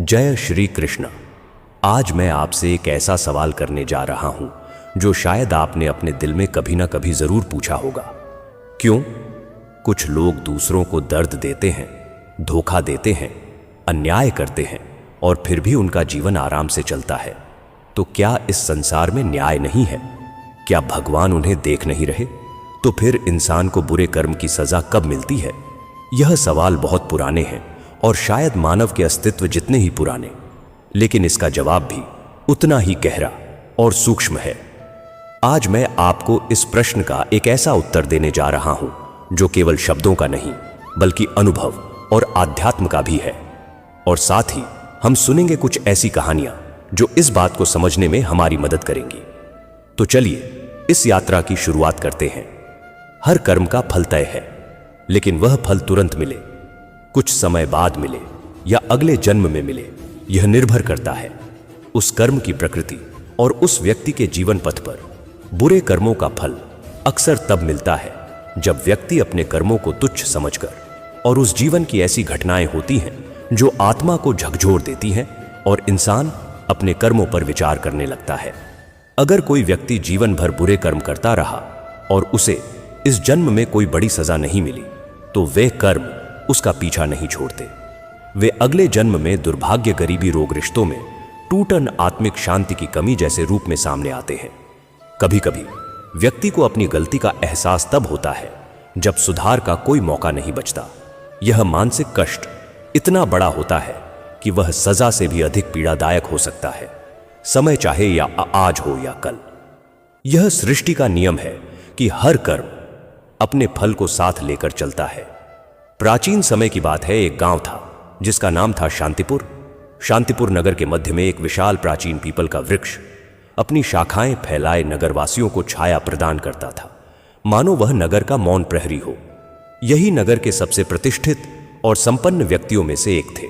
जय श्री कृष्ण। आज मैं आपसे एक ऐसा सवाल करने जा रहा हूं जो शायद आपने अपने दिल में कभी ना कभी जरूर पूछा होगा। क्यों कुछ लोग दूसरों को दर्द देते हैं, धोखा देते हैं, अन्याय करते हैं और फिर भी उनका जीवन आराम से चलता है? तो क्या इस संसार में न्याय नहीं है? क्या भगवान उन्हें देख नहीं रहे? तो फिर इंसान को बुरे कर्म की सजा कब मिलती है? यह सवाल बहुत पुराने हैं और शायद मानव के अस्तित्व जितने ही पुराने, लेकिन इसका जवाब भी उतना ही गहरा और सूक्ष्म है। आज मैं आपको इस प्रश्न का एक ऐसा उत्तर देने जा रहा हूं जो केवल शब्दों का नहीं बल्कि अनुभव और आध्यात्म का भी है। और साथ ही हम सुनेंगे कुछ ऐसी कहानियां जो इस बात को समझने में हमारी मदद करेंगी। तो चलिए इस यात्रा की शुरुआत करते हैं। हर कर्म का फल तय है, लेकिन वह फल तुरंत मिले, कुछ समय बाद मिले या अगले जन्म में मिले, यह निर्भर करता है उस कर्म की प्रकृति और उस व्यक्ति के जीवन पथ पर। बुरे कर्मों का फल अक्सर तब मिलता है जब व्यक्ति अपने कर्मों को तुच्छ समझकर, और उस जीवन की ऐसी घटनाएं होती हैं जो आत्मा को झकझोर देती हैं और इंसान अपने कर्मों पर विचार करने लगता है। अगर कोई व्यक्ति जीवन भर बुरे कर्म करता रहा और उसे इस जन्म में कोई बड़ी सजा नहीं मिली, तो वे कर्म उसका पीछा नहीं छोड़ते। वे अगले जन्म में दुर्भाग्य, गरीबी, रोग, रिश्तों में टूटन, आत्मिक शांति की कमी जैसे रूप में सामने आते हैं। कभी कभी व्यक्ति को अपनी गलती का एहसास तब होता है जब सुधार का कोई मौका नहीं बचता। यह मानसिक कष्ट इतना बड़ा होता है कि वह सजा से भी अधिक पीड़ादायक हो सकता है, समय चाहे या आज हो या कल। यह सृष्टि का नियम है कि हर कर्म अपने फल को साथ लेकर चलता है। प्राचीन समय की बात है। एक गांव था जिसका नाम था शांतिपुर। शांतिपुर नगर के मध्य में एक विशाल प्राचीन पीपल का वृक्ष अपनी शाखाएं फैलाए नगरवासियों को छाया प्रदान करता था, मानो वह नगर का मौन प्रहरी हो। यही नगर के सबसे प्रतिष्ठित और संपन्न व्यक्तियों में से एक थे।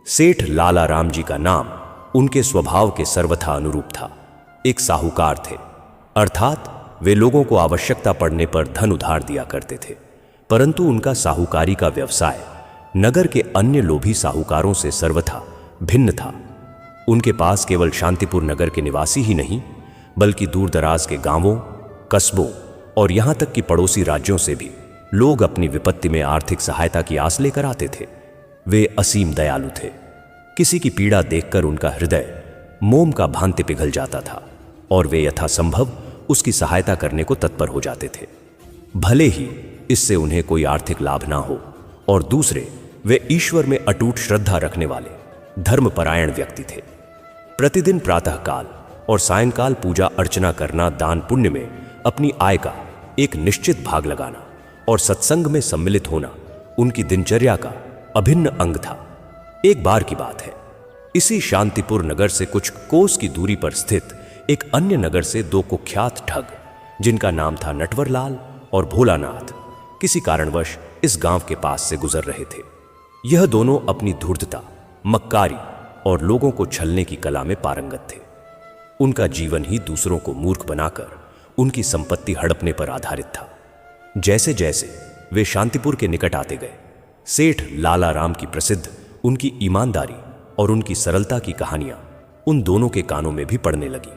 सेठ लाला राम जी का नाम उनके स्वभाव के सर्वथा अनुरूप था। एक साहूकार थे, अर्थात वे लोगों को आवश्यकता पड़ने पर धन उधार दिया करते थे। परंतु उनका साहूकारी का व्यवसाय नगर के अन्य लोभी साहूकारों से सर्वथा भिन्न था। उनके पास केवल शांतिपुर नगर के निवासी ही नहीं, बल्कि दूर दराज के गांवों, कस्बों और यहां तक कि पड़ोसी राज्यों से भी लोग अपनी विपत्ति में आर्थिक सहायता की आस लेकर आते थे। वे असीम दयालु थे। किसी की पीड़ा देखकर उनका हृदय मोम का भांति पिघल जाता था और वे यथासंभव उसकी सहायता करने को तत्पर हो जाते थे, भले ही इससे उन्हें कोई आर्थिक लाभ ना हो। और दूसरे, वे ईश्वर में अटूट श्रद्धा रखने वाले धर्मपरायण व्यक्ति थे। प्रतिदिन प्रातःकाल और सायंकाल पूजा अर्चना करना, दान पुण्य में अपनी आय का एक निश्चित भाग लगाना और सत्संग में सम्मिलित होना उनकी दिनचर्या का अभिन्न अंग था। एक बार की बात है, इसी शांतिपुर नगर से कुछ कोस की दूरी पर स्थित एक अन्य नगर से दो कुख्यात ठग, जिनका नाम था नटवरलाल और भोलानाथ, किसी कारणवश इस गांव के पास से गुजर रहे थे। यह दोनों अपनी धूर्तता, मक्कारी और लोगों को छलने की कला में पारंगत थे। उनका जीवन ही दूसरों को मूर्ख बनाकर उनकी संपत्ति हड़पने पर आधारित था। जैसे जैसे वे शांतिपुर के निकट आते गए, सेठ लाला राम की प्रसिद्ध उनकी ईमानदारी और उनकी सरलता की कहानियां उन दोनों के कानों में भी पड़ने लगी।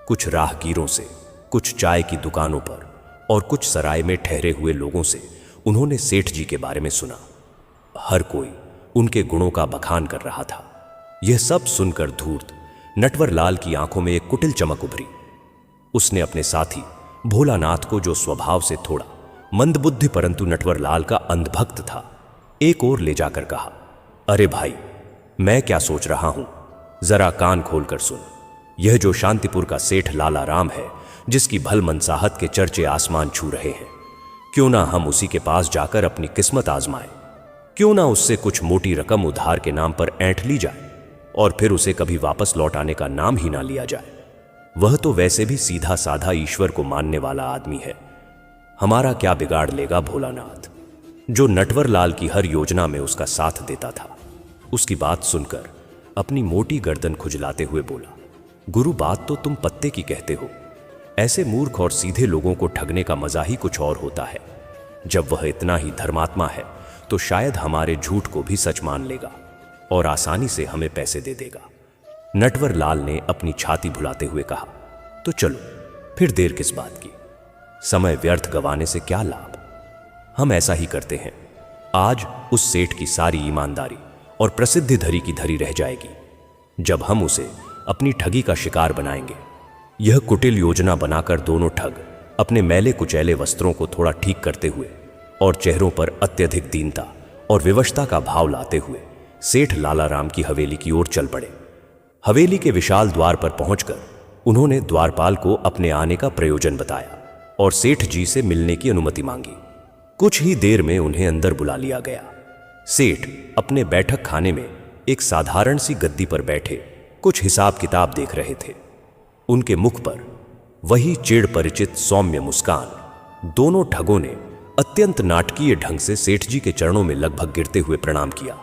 कुछ राहगीरों से, कुछ चाय की दुकानों पर और कुछ सराय में ठहरे हुए लोगों से उन्होंने सेठ जी के बारे में सुना। हर कोई उनके गुणों का बखान कर रहा था। यह सब सुनकर धूर्त नटवरलाल की आंखों में एक कुटिल चमक उभरी। उसने अपने साथी भोलानाथ को, जो स्वभाव से थोड़ा मंदबुद्धि परंतु नटवरलाल का अंधभक्त था, एक ओर ले जाकर कहा, अरे भाई, मैं क्या सोच रहा हूं, जरा कान खोलकर सुन। यह जो शांतिपुर का सेठ लाला राम है, जिसकी भल मनसाहत के चर्चे आसमान छू रहे हैं, क्यों ना हम उसी के पास जाकर अपनी किस्मत आजमाएं? क्यों ना उससे कुछ मोटी रकम उधार के नाम पर ऐंठ ली जाए और फिर उसे कभी वापस लौट आने का नाम ही ना लिया जाए? वह तो वैसे भी सीधा साधा ईश्वर को मानने वाला आदमी है। हमारा क्या बिगाड़ लेगा भोलानाथ, जो नटवरलाल की हर योजना में उसका साथ देता था। उसकी बात सुनकर अपनी मोटी गर्दन खुजलाते हुए बोला, गुरु, बात तो तुम पत्ते की कहते हो। ऐसे मूर्ख और सीधे लोगों को ठगने का मजा ही कुछ और होता है। जब वह इतना ही धर्मात्मा है तो शायद हमारे झूठ को भी सच मान लेगा। और आसानी से हमें पैसे दे देगा। नटवर लाल ने अपनी छाती भुलाते हुए कहा, तो चलो, फिर देर किस बात की, समय व्यर्थ गंवाने से क्या लाभ। हम ऐसा ही करते हैं। आज उस सेठ की सारी ईमानदारी और प्रसिद्धि धरी की धरी रह जाएगी। जब हम उसे अपनी ठगी का शिकार बनाएंगे। यह कुटिल योजना बनाकर दोनों ठग अपने मैले कुचैले वस्त्रों को थोड़ा ठीक करते हुए और चेहरों पर अत्यधिक दीनता और विवशता का भाव लाते हुए सेठ लालाराम की हवेली की ओर चल पड़े। हवेली के विशाल द्वार पर पहुंचकर उन्होंने द्वारपाल को अपने आने का प्रयोजन बताया और सेठ जी से मिलने की अनुमति मांगी। कुछ ही देर में उन्हें अंदर बुला लिया गया। सेठ अपने बैठक खाने में एक साधारण सी गद्दी पर बैठे कुछ हिसाब किताब देख रहे थे। उनके मुख पर वही चिड़ परिचित सौम्य मुस्कान। दोनों ठगों ने अत्यंत नाटकीय ढंग से सेठ जी के चरणों में लगभग गिरते हुए प्रणाम किया।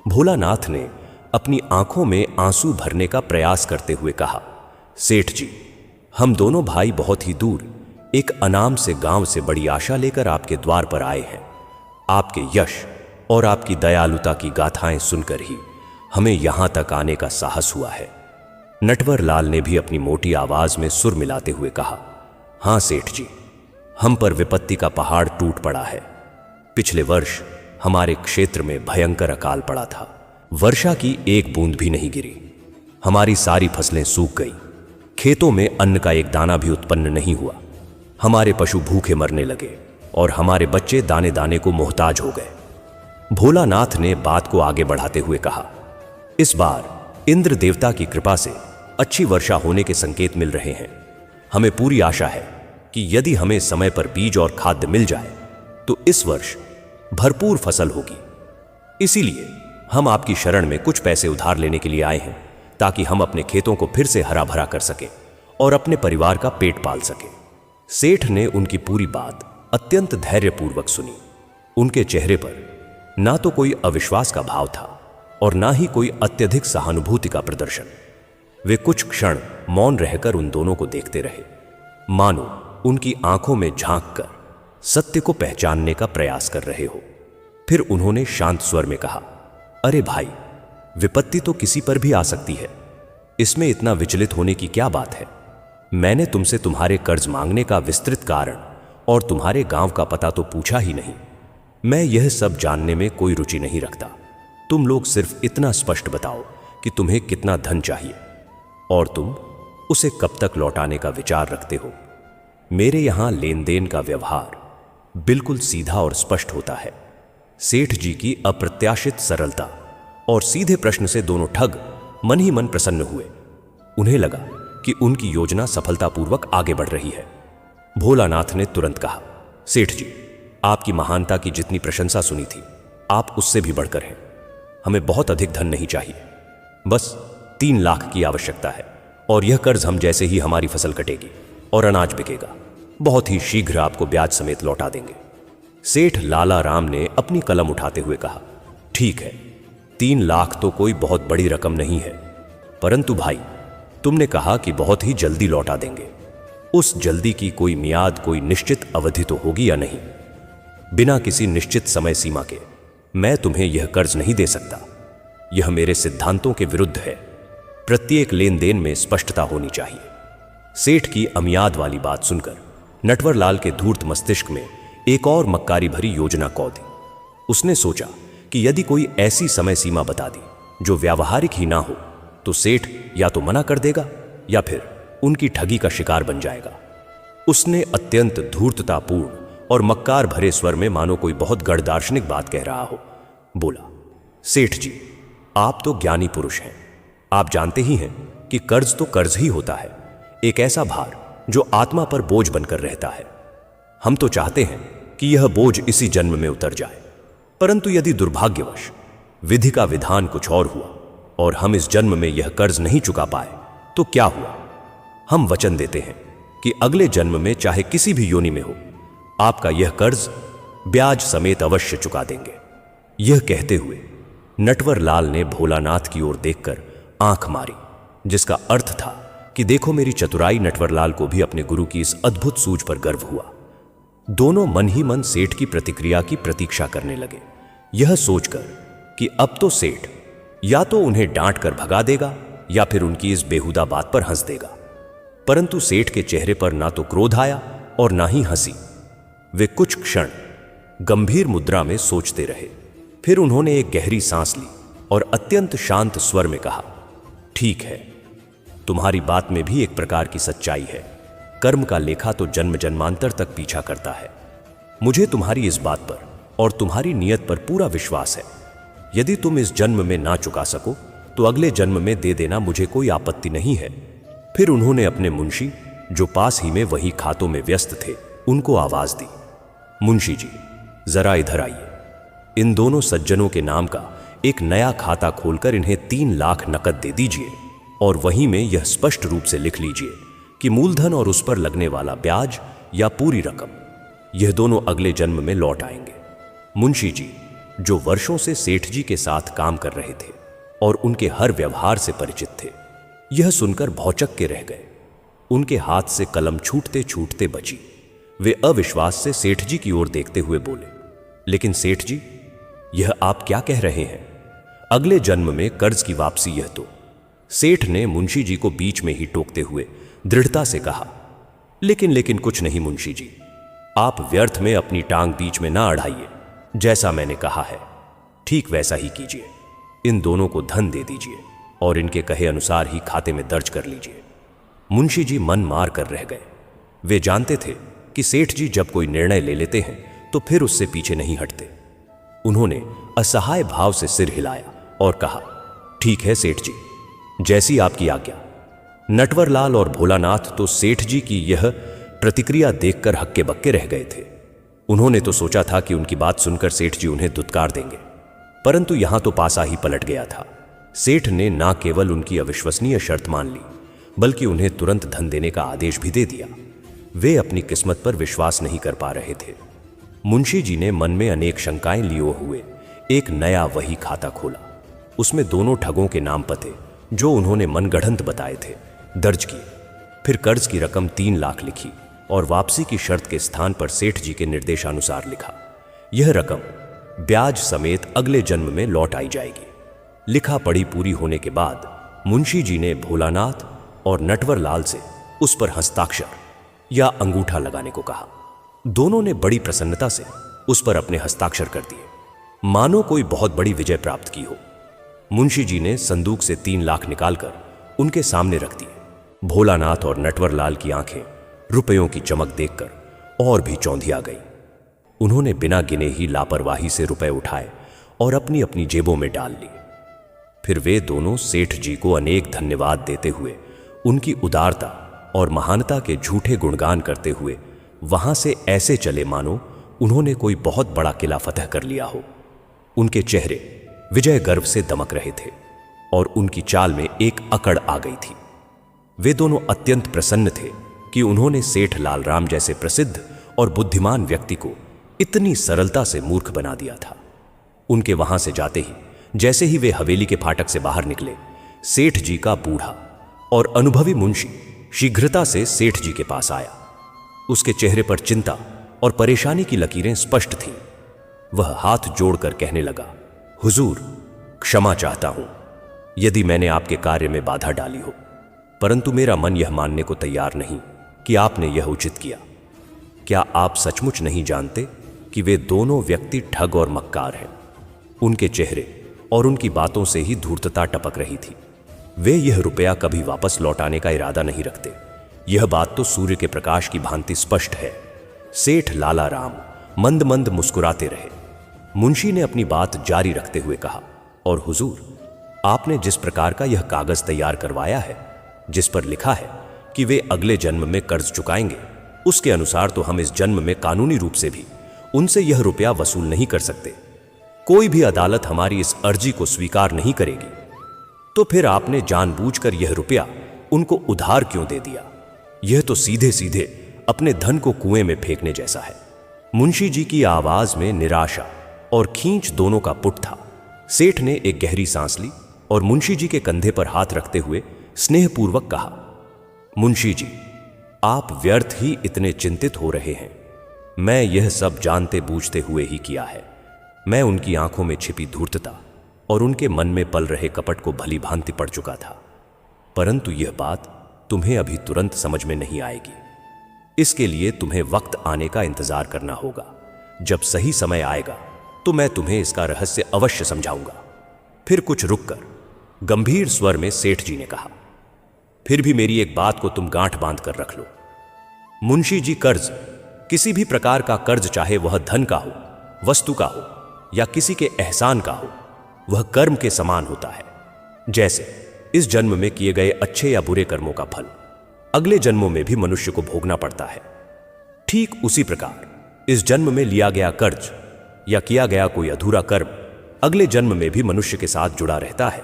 भोलानाथ ने अपनी आंखों में आंसू भरने का प्रयास करते हुए कहा, सेठ जी, हम दोनों भाई बहुत ही दूर एक अनाम से गांव से बड़ी आशा लेकर आपके द्वार पर आए हैं। आपके यश और आपकी दयालुता की गाथाएं सुनकर ही हमें यहां तक आने का साहस हुआ है। नटवर लाल ने भी अपनी मोटी आवाज में सुर मिलाते हुए कहा, हां सेठ जी, हम पर विपत्ति का पहाड़ टूट पड़ा है। पिछले वर्ष हमारे क्षेत्र में भयंकर अकाल पड़ा था। वर्षा की एक बूंद भी नहीं गिरी। हमारी सारी फसलें सूख गई। खेतों में अन्न का एक दाना भी उत्पन्न नहीं हुआ। हमारे पशु भूखे मरने लगे और हमारे बच्चे दाने दाने को मोहताज हो गए। भोलानाथ ने बात को आगे बढ़ाते हुए कहा, इस बार इंद्र देवता की कृपा से अच्छी वर्षा होने के संकेत मिल रहे हैं। हमें पूरी आशा है कि यदि हमें समय पर बीज और खाद्य मिल जाए तो इस वर्ष भरपूर फसल होगी। इसीलिए हम आपकी शरण में कुछ पैसे उधार लेने के लिए आए हैं, ताकि हम अपने खेतों को फिर से हरा भरा कर सकें और अपने परिवार का पेट पाल सकें। सेठ ने उनकी पूरी बात अत्यंत धैर्यपूर्वक सुनी। उनके चेहरे पर ना तो कोई अविश्वास का भाव था और ना ही कोई अत्यधिक सहानुभूति का प्रदर्शन। वे कुछ क्षण मौन रहकर उन दोनों को देखते रहे, मानो उनकी आंखों में झांक कर सत्य को पहचानने का प्रयास कर रहे हो। फिर उन्होंने शांत स्वर में कहा, अरे भाई, विपत्ति तो किसी पर भी आ सकती है। इसमें इतना विचलित होने की क्या बात है। मैंने तुमसे तुम्हारे कर्ज मांगने का विस्तृत कारण और तुम्हारे गांव का पता तो पूछा ही नहीं। मैं यह सब जानने में कोई रुचि नहीं रखता। तुम लोग सिर्फ इतना स्पष्ट बताओ कि तुम्हें कितना धन चाहिए और तुम उसे कब तक लौटाने का विचार रखते हो। मेरे यहां लेन देन का व्यवहार बिल्कुल सीधा और स्पष्ट होता है। सेठ जी की अप्रत्याशित सरलता और सीधे प्रश्न से दोनों ठग मन ही मन प्रसन्न हुए। उन्हें लगा कि उनकी योजना सफलतापूर्वक आगे बढ़ रही है। भोलानाथ ने तुरंत कहा, सेठ जी, आपकी महानता की जितनी प्रशंसा सुनी थी, आप उससे भी बढ़कर हैं। हमें बहुत अधिक धन नहीं चाहिए, बस 3 लाख की आवश्यकता है और यह कर्ज हम जैसे ही हमारी फसल कटेगी और अनाज बिकेगा, बहुत ही शीघ्र आपको ब्याज समेत लौटा देंगे। सेठ लालाराम ने अपनी कलम उठाते हुए कहा, ठीक है, 3 लाख तो कोई बहुत बड़ी रकम नहीं है, परंतु भाई, तुमने कहा कि बहुत ही जल्दी लौटा देंगे। उस जल्दी की कोई मियाद, कोई निश्चित अवधि तो होगी या नहीं। बिना किसी निश्चित समय सीमा के मैं तुम्हें यह कर्ज नहीं दे सकता। यह मेरे सिद्धांतों के विरुद्ध है। प्रत्येक लेन देन में स्पष्टता होनी चाहिए। सेठ की अमियाद वाली बात सुनकर नटवरलाल के धूर्त मस्तिष्क में एक और मक्कारी भरी योजना कौंधी। उसने सोचा कि यदि कोई ऐसी समय सीमा बता दी जो व्यावहारिक ही ना हो तो सेठ या तो मना कर देगा या फिर उनकी ठगी का शिकार बन जाएगा। उसने अत्यंत धूर्ततापूर्ण और मक्कार भरे स्वर में, मानो कोई बहुत गढ़ दार्शनिक बात कह रहा हो, बोला, सेठ जी, आप तो ज्ञानी पुरुष हैं। आप जानते ही हैं कि कर्ज तो कर्ज ही होता है, एक ऐसा भार जो आत्मा पर बोझ बनकर रहता है। हम तो चाहते हैं कि यह बोझ इसी जन्म में उतर जाए, परंतु यदि दुर्भाग्यवश विधि का विधान कुछ और हुआ और हम इस जन्म में यह कर्ज नहीं चुका पाए तो क्या हुआ। हम वचन देते हैं कि अगले जन्म में, चाहे किसी भी योनि में हो, आपका यह कर्ज ब्याज समेत अवश्य चुका देंगे। यह कहते हुए नटवरलाल ने भोलानाथ की ओर देखकर आंख मारी, जिसका अर्थ था कि देखो मेरी चतुराई। नटवरलाल को भी अपने गुरु की इस अद्भुत सूझ पर गर्व हुआ। दोनों मन ही मन सेठ की प्रतिक्रिया की प्रतीक्षा करने लगे, यह सोचकर कि अब तो सेठ या तो उन्हें डांट कर भगा देगा या फिर उनकी इस बेहुदा बात पर हंस देगा। परंतु सेठ के चेहरे पर ना तो क्रोध आया और ना ही हंसी। वे कुछ क्षण गंभीर मुद्रा में सोचते रहे। फिर उन्होंने एक गहरी सांस ली और अत्यंत शांत स्वर में कहा, ठीक है, तुम्हारी बात में भी एक प्रकार की सच्चाई है। कर्म का लेखा तो जन्म जन्मांतर तक पीछा करता है। मुझे तुम्हारी इस बात पर और तुम्हारी नियत पर पूरा विश्वास है। यदि तुम इस जन्म में ना चुका सको तो अगले जन्म में दे देना मुझे कोई आपत्ति नहीं है। फिर उन्होंने अपने मुंशी, जो पास ही में वही खातों में व्यस्त थे, उनको आवाज दी, मुंशी जी, जरा इधर आइए। इन दोनों सज्जनों के नाम का एक नया खाता खोलकर इन्हें 3 लाख नकद दे दीजिए और वहीं में यह स्पष्ट रूप से लिख लीजिए कि मूलधन और उस पर लगने वाला ब्याज या पूरी रकम, यह दोनों अगले जन्म में लौट आएंगे। मुंशी जी, जो वर्षों से सेठ जी के साथ काम कर रहे थे और उनके हर व्यवहार से परिचित थे, यह सुनकर भौचक के रह गए। उनके हाथ से कलम छूटते छूटते बची। वे अविश्वास से सेठ जी की ओर देखते हुए बोले, लेकिन सेठ जी, यह आप क्या कह रहे हैं? अगले जन्म में कर्ज की वापसी यह तो। सेठ ने मुंशी जी को बीच में ही टोकते हुए दृढ़ता से कहा, लेकिन कुछ नहीं मुंशी जी, आप व्यर्थ में अपनी टांग बीच में ना अड़ाइए। जैसा मैंने कहा है ठीक वैसा ही कीजिए। इन दोनों को धन दे दीजिए और इनके कहे अनुसार ही खाते में दर्ज कर लीजिए। मुंशी जी मन मार कर रह गए। वे जानते थे कि सेठ जी जब कोई निर्णय ले लेते हैं तो फिर उससे पीछे नहीं हटते। उन्होंने असहाय भाव से सिर हिलाया और कहा, ठीक है सेठ जी, जैसी आपकी आज्ञा। नटवरलाल और भोलानाथ तो सेठ जी की यह प्रतिक्रिया देखकर हक्के बक्के रह गए थे। उन्होंने तो सोचा था कि उनकी बात सुनकर सेठ जी उन्हें दुत्कार देंगे, परंतु यहां तो पासा ही पलट गया था। सेठ ने ना केवल उनकी अविश्वसनीय शर्त मान ली, बल्कि उन्हें तुरंत धन देने का आदेश भी दे दिया। वे अपनी किस्मत पर विश्वास नहीं कर पा रहे थे। मुंशी जी ने मन में अनेक शंकाएं लिए हुए एक नया वही खाता खोला। उसमें दोनों ठगों के नाम पते, जो उन्होंने मनगढ़ंत बताए थे, दर्ज किए। फिर कर्ज की रकम 3 लाख लिखी और वापसी की शर्त के स्थान पर सेठ जी के निर्देशानुसार लिखा, यह रकम ब्याज समेत अगले जन्म में लौट आई जाएगी। लिखा पढ़ी पूरी होने के बाद मुंशी जी ने भोलानाथ और नटवरलाल से उस पर हस्ताक्षर या अंगूठा लगाने को कहा। दोनों ने बड़ी प्रसन्नता से उस पर अपने हस्ताक्षर कर दिए, मानो कोई बहुत बड़ी विजय प्राप्त की हो। मुंशी जी ने संदूक से 3 लाख निकालकर उनके सामने रख दिए। भोलानाथ और नटवरलाल की आंखें रुपयों की चमक देखकर और भी चौंधिया गई। उन्होंने बिना गिने ही लापरवाही से रुपए उठाए और अपनी अपनी जेबों में डाल लिए। फिर वे दोनों सेठ जी को अनेक धन्यवाद देते हुए, उनकी उदारता और महानता के झूठे गुणगान करते हुए वहां से ऐसे चले मानो उन्होंने कोई बहुत बड़ा किला फतह कर लिया हो। उनके चेहरे विजय गर्व से दमक रहे थे और उनकी चाल में एक अकड़ आ गई थी। वे दोनों अत्यंत प्रसन्न थे कि उन्होंने सेठ लालराम जैसे प्रसिद्ध और बुद्धिमान व्यक्ति को इतनी सरलता से मूर्ख बना दिया था। उनके वहां से जाते ही, जैसे ही वे हवेली के फाटक से बाहर निकले, सेठ जी का बूढ़ा और अनुभवी मुंशी शीघ्रता से सेठ जी के पास आया। उसके चेहरे पर चिंता और परेशानी की लकीरें स्पष्ट थीं। वह हाथ जोड़कर कहने लगा, हुजूर, क्षमा चाहता हूं यदि मैंने आपके कार्य में बाधा डाली हो, परंतु मेरा मन यह मानने को तैयार नहीं कि आपने यह उचित किया। क्या आप सचमुच नहीं जानते कि वे दोनों व्यक्ति ठग और मक्कार हैं? उनके चेहरे और उनकी बातों से ही धूर्तता टपक रही थी। वे यह रुपया कभी वापस लौटाने का इरादा नहीं रखते। यह बात तो सूर्य के प्रकाश की भांति स्पष्ट है। सेठ लालाराम मंद मंद मुस्कुराते रहे। मुंशी ने अपनी बात जारी रखते हुए कहा, और हुजूर, आपने जिस प्रकार का यह कागज तैयार करवाया है, जिस पर लिखा है कि वे अगले जन्म में कर्ज चुकाएंगे, उसके अनुसार तो हम इस जन्म में कानूनी रूप से भी उनसे यह रुपया वसूल नहीं कर सकते। कोई भी अदालत हमारी इस अर्जी को स्वीकार नहीं करेगी। तो फिर आपने जानबूझकर यह रुपया उनको उधार क्यों दे दिया? यह तो सीधे सीधे अपने धन को कुएं में फेंकने जैसा है। मुंशी जी की आवाज में निराशा और खींच दोनों का पुट था। सेठ ने एक गहरी सांस ली और मुंशी जी के कंधे पर हाथ रखते हुए स्नेहपूर्वक कहा, मुंशी जी, आप व्यर्थ ही इतने चिंतित हो रहे हैं। मैं यह सब जानते बूझते हुए ही किया है। मैं उनकी आंखों में छिपी धूर्तता और उनके मन में पल रहे कपट को भली भांति पड़ चुका था। परंतु यह बात तुम्हें अभी तुरंत समझ में नहीं आएगी। इसके लिए तुम्हें वक्त आने का इंतजार करना होगा। जब सही समय आएगा तो मैं तुम्हें इसका रहस्य अवश्य समझाऊंगा। फिर कुछ रुककर गंभीर स्वर में सेठ जी ने कहा, फिर भी मेरी एक बात को तुम गांठ बांध कर रख लो। मुंशी जी, कर्ज, किसी भी प्रकार का कर्ज, चाहे वह धन का हो, वस्तु का हो या किसी के एहसान का हो, वह कर्म के समान होता है। जैसे इस जन्म में किए गए अच्छे या बुरे कर्मों का फल अगले जन्मों में भी मनुष्य को भोगना पड़ता है, ठीक उसी प्रकार इस जन्म में लिया गया कर्ज या किया गया कोई अधूरा कर्म अगले जन्म में भी मनुष्य के साथ जुड़ा रहता है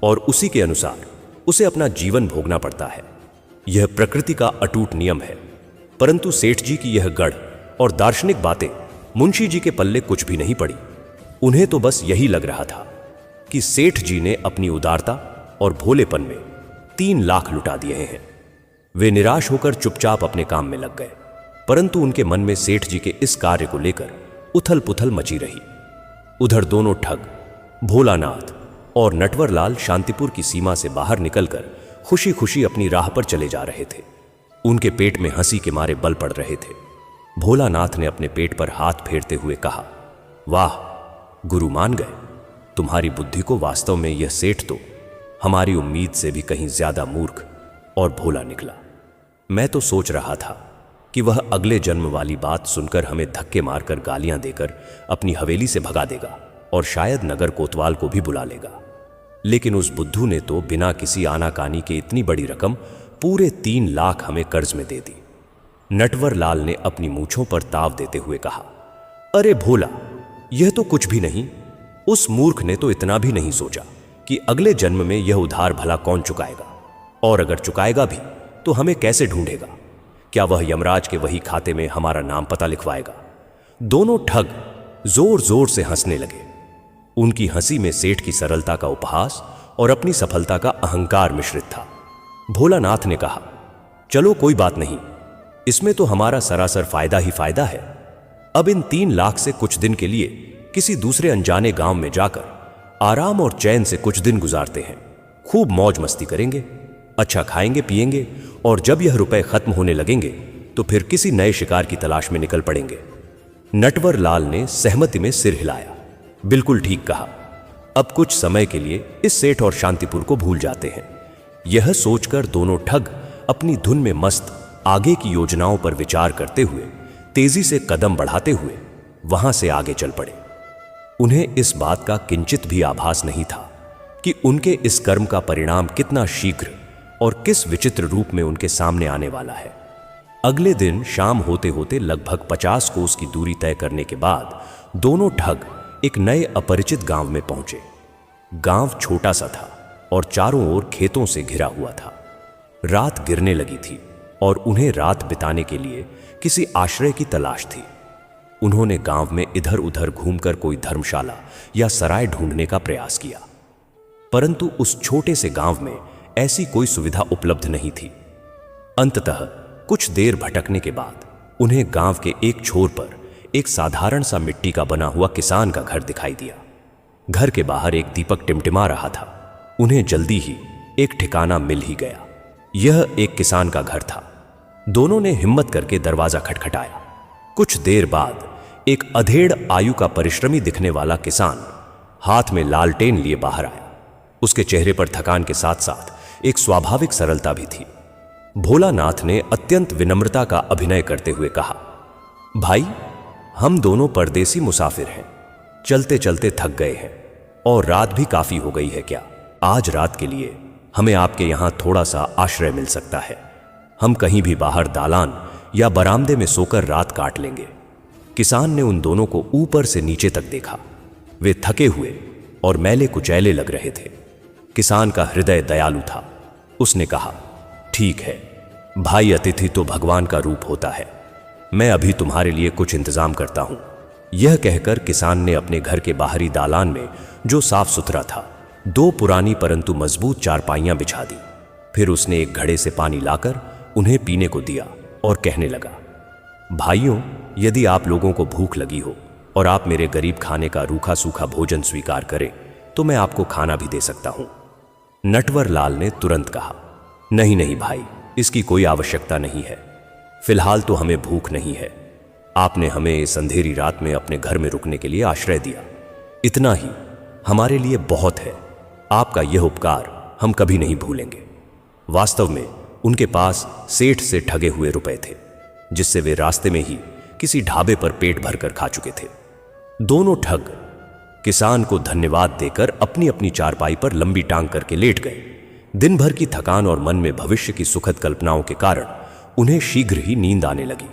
और उसी के अनुसार उसे अपना जीवन भोगना पड़ता है। यह प्रकृति का अटूट नियम है। परंतु सेठ जी की यह गढ़ और दार्शनिक बातें मुंशी जी के पल्ले कुछ भी नहीं पड़ी। उन्हें तो बस यही लग रहा था कि सेठ जी ने अपनी उदारता और भोलेपन में 3 लाख लुटा दिए हैं। वे निराश होकर चुपचाप अपने काम में लग गए। परंतु उनके मन में सेठ जी के इस कार्य को लेकर उथल पुथल मची रही। उधर दोनों ठग भोलानाथ और नटवरलाल शांतिपुर की सीमा से बाहर निकलकर खुशी खुशी अपनी राह पर चले जा रहे थे। उनके पेट में हंसी के मारे बल पड़ रहे थे। भोलानाथ ने अपने पेट पर हाथ फेरते हुए कहा, वाह गुरु, मान गए। तुम्हारी बुद्धि को वास्तव में यह सेठ तो हमारी उम्मीद से भी कहीं ज्यादा मूर्ख और भोला निकला। मैं तो सोच रहा था कि वह अगले जन्म वाली बात सुनकर हमें धक्के मारकर गालियां देकर अपनी हवेली से भगा देगा और शायद नगर कोतवाल को भी बुला लेगा। लेकिन उस बुद्धू ने तो बिना किसी आनाकानी के इतनी बड़ी रकम पूरे 3 लाख हमें कर्ज में दे दी। नटवरलाल ने अपनी मूंछों पर ताव देते हुए कहा, अरे भोला, यह तो कुछ भी नहीं। उस मूर्ख ने तो इतना भी नहीं सोचा कि अगले जन्म में यह उधार भला कौन चुकाएगा, और अगर चुकाएगा भी तो हमें कैसे ढूंढेगा? क्या वह यमराज के वही खाते में हमारा नाम पता लिखवाएगा? दोनों ठग जोर जोर से हंसने लगे। उनकी हंसी में सेठ की सरलता का उपहास और अपनी सफलता का अहंकार मिश्रित था। भोलानाथ ने कहा, चलो कोई बात नहीं, इसमें तो हमारा सरासर फायदा ही फायदा है। अब इन 3 लाख से कुछ दिन के लिए किसी दूसरे अनजाने गांव में जाकर आराम और चैन से कुछ दिन गुजारते हैं। खूब मौज मस्ती करेंगे, अच्छा खाएंगे पिएंगे, और जब यह रुपए खत्म होने लगेंगे तो फिर किसी नए शिकार की तलाश में निकल पड़ेंगे। नटवरलाल ने सहमति में सिर हिलाया। बिल्कुल ठीक कहा। अब कुछ समय के लिए इस सेठ और शांतिपुर को भूल जाते हैं। यह सोचकर दोनों ठग अपनी धुन में मस्त आगे की योजनाओं पर विचार करते हुए तेजी से कदम बढ़ाते हुए वहां से आगे चल पड़े। उन्हें इस बात का किंचित भी आभास नहीं था कि उनके इस कर्म का परिणाम कितना शीघ्र और किस विचित्र रूप में उनके सामने आने वाला है। अगले दिन शाम होते होते लगभग 50 कोस की दूरी तय करने के बाद दोनों ठग एक नए अपरिचित गांव में पहुंचे। गांव छोटा सा था और चारों ओर खेतों से घिरा हुआ था। रात गिरने लगी थी और उन्हें रात बिताने के लिए किसी आश्रय की तलाश थी। उन्होंने गांव में इधर उधर घूमकर कोई धर्मशाला या सराय ढूंढने का प्रयास किया, परंतु उस छोटे से गांव में ऐसी कोई सुविधा उपलब्ध नहीं थी। अंततः कुछ देर भटकने के बाद उन्हें गांव के एक छोर पर एक साधारण सा मिट्टी का बना हुआ किसान का घर दिखाई दिया। घर के बाहर एक दीपक टिमटिमा रहा था। उन्हें जल्दी ही एक ठिकाना मिल ही गया। यह एक किसान का घर था। दोनों ने हिम्मत करके दरवाजा खटखटाया। कुछ देर बाद एक अधेड़ आयु का परिश्रमी दिखने वाला किसान हाथ में लालटेन लिए बाहर आया। उसके चेहरे पर थकान के साथ साथ एक स्वाभाविक सरलता भी थी। भोलानाथ ने अत्यंत विनम्रता का अभिनय करते हुए कहा, भाई, हम दोनों परदेसी मुसाफिर हैं, चलते चलते थक गए हैं और रात भी काफी हो गई है। क्या आज रात के लिए हमें आपके यहां थोड़ा सा आश्रय मिल सकता है? हम कहीं भी बाहर दालान या बरामदे में सोकर रात काट लेंगे। किसान ने उन दोनों को ऊपर से नीचे तक देखा। वे थके हुए और मैले कुचैले लग रहे थे। किसान का हृदय दयालु था। उसने कहा, ठीक है भाई, अतिथि तो भगवान का रूप होता है। मैं अभी तुम्हारे लिए कुछ इंतजाम करता हूं। यह कहकर किसान ने अपने घर के बाहरी दालान में, जो साफ सुथरा था, 2 पुरानी परंतु मजबूत चारपाइयां बिछा दी। फिर उसने एक घड़े से पानी लाकर उन्हें पीने को दिया और कहने लगा, भाइयों, यदि आप लोगों को भूख लगी हो और आप मेरे गरीब खाने का रूखा सूखा भोजन स्वीकार करें तो मैं आपको खाना भी दे सकता हूं। नटवर लाल ने तुरंत कहा, नहीं नहीं भाई, इसकी कोई आवश्यकता नहीं है। फिलहाल तो हमें भूख नहीं है। आपने हमें इस अंधेरी रात में अपने घर में रुकने के लिए आश्रय दिया, इतना ही हमारे लिए बहुत है। आपका यह उपकार हम कभी नहीं भूलेंगे। वास्तव में उनके पास सेठ से ठगे हुए रुपए थे, जिससे वे रास्ते में ही किसी ढाबे पर पेट भरकर खा चुके थे। दोनों ठग किसान को धन्यवाद देकर अपनी अपनी चारपाई पर लंबी टांग करके लेट गए। दिन भर की थकान और मन में भविष्य की सुखद कल्पनाओं के कारण उन्हें शीघ्र ही नींद आने लगी।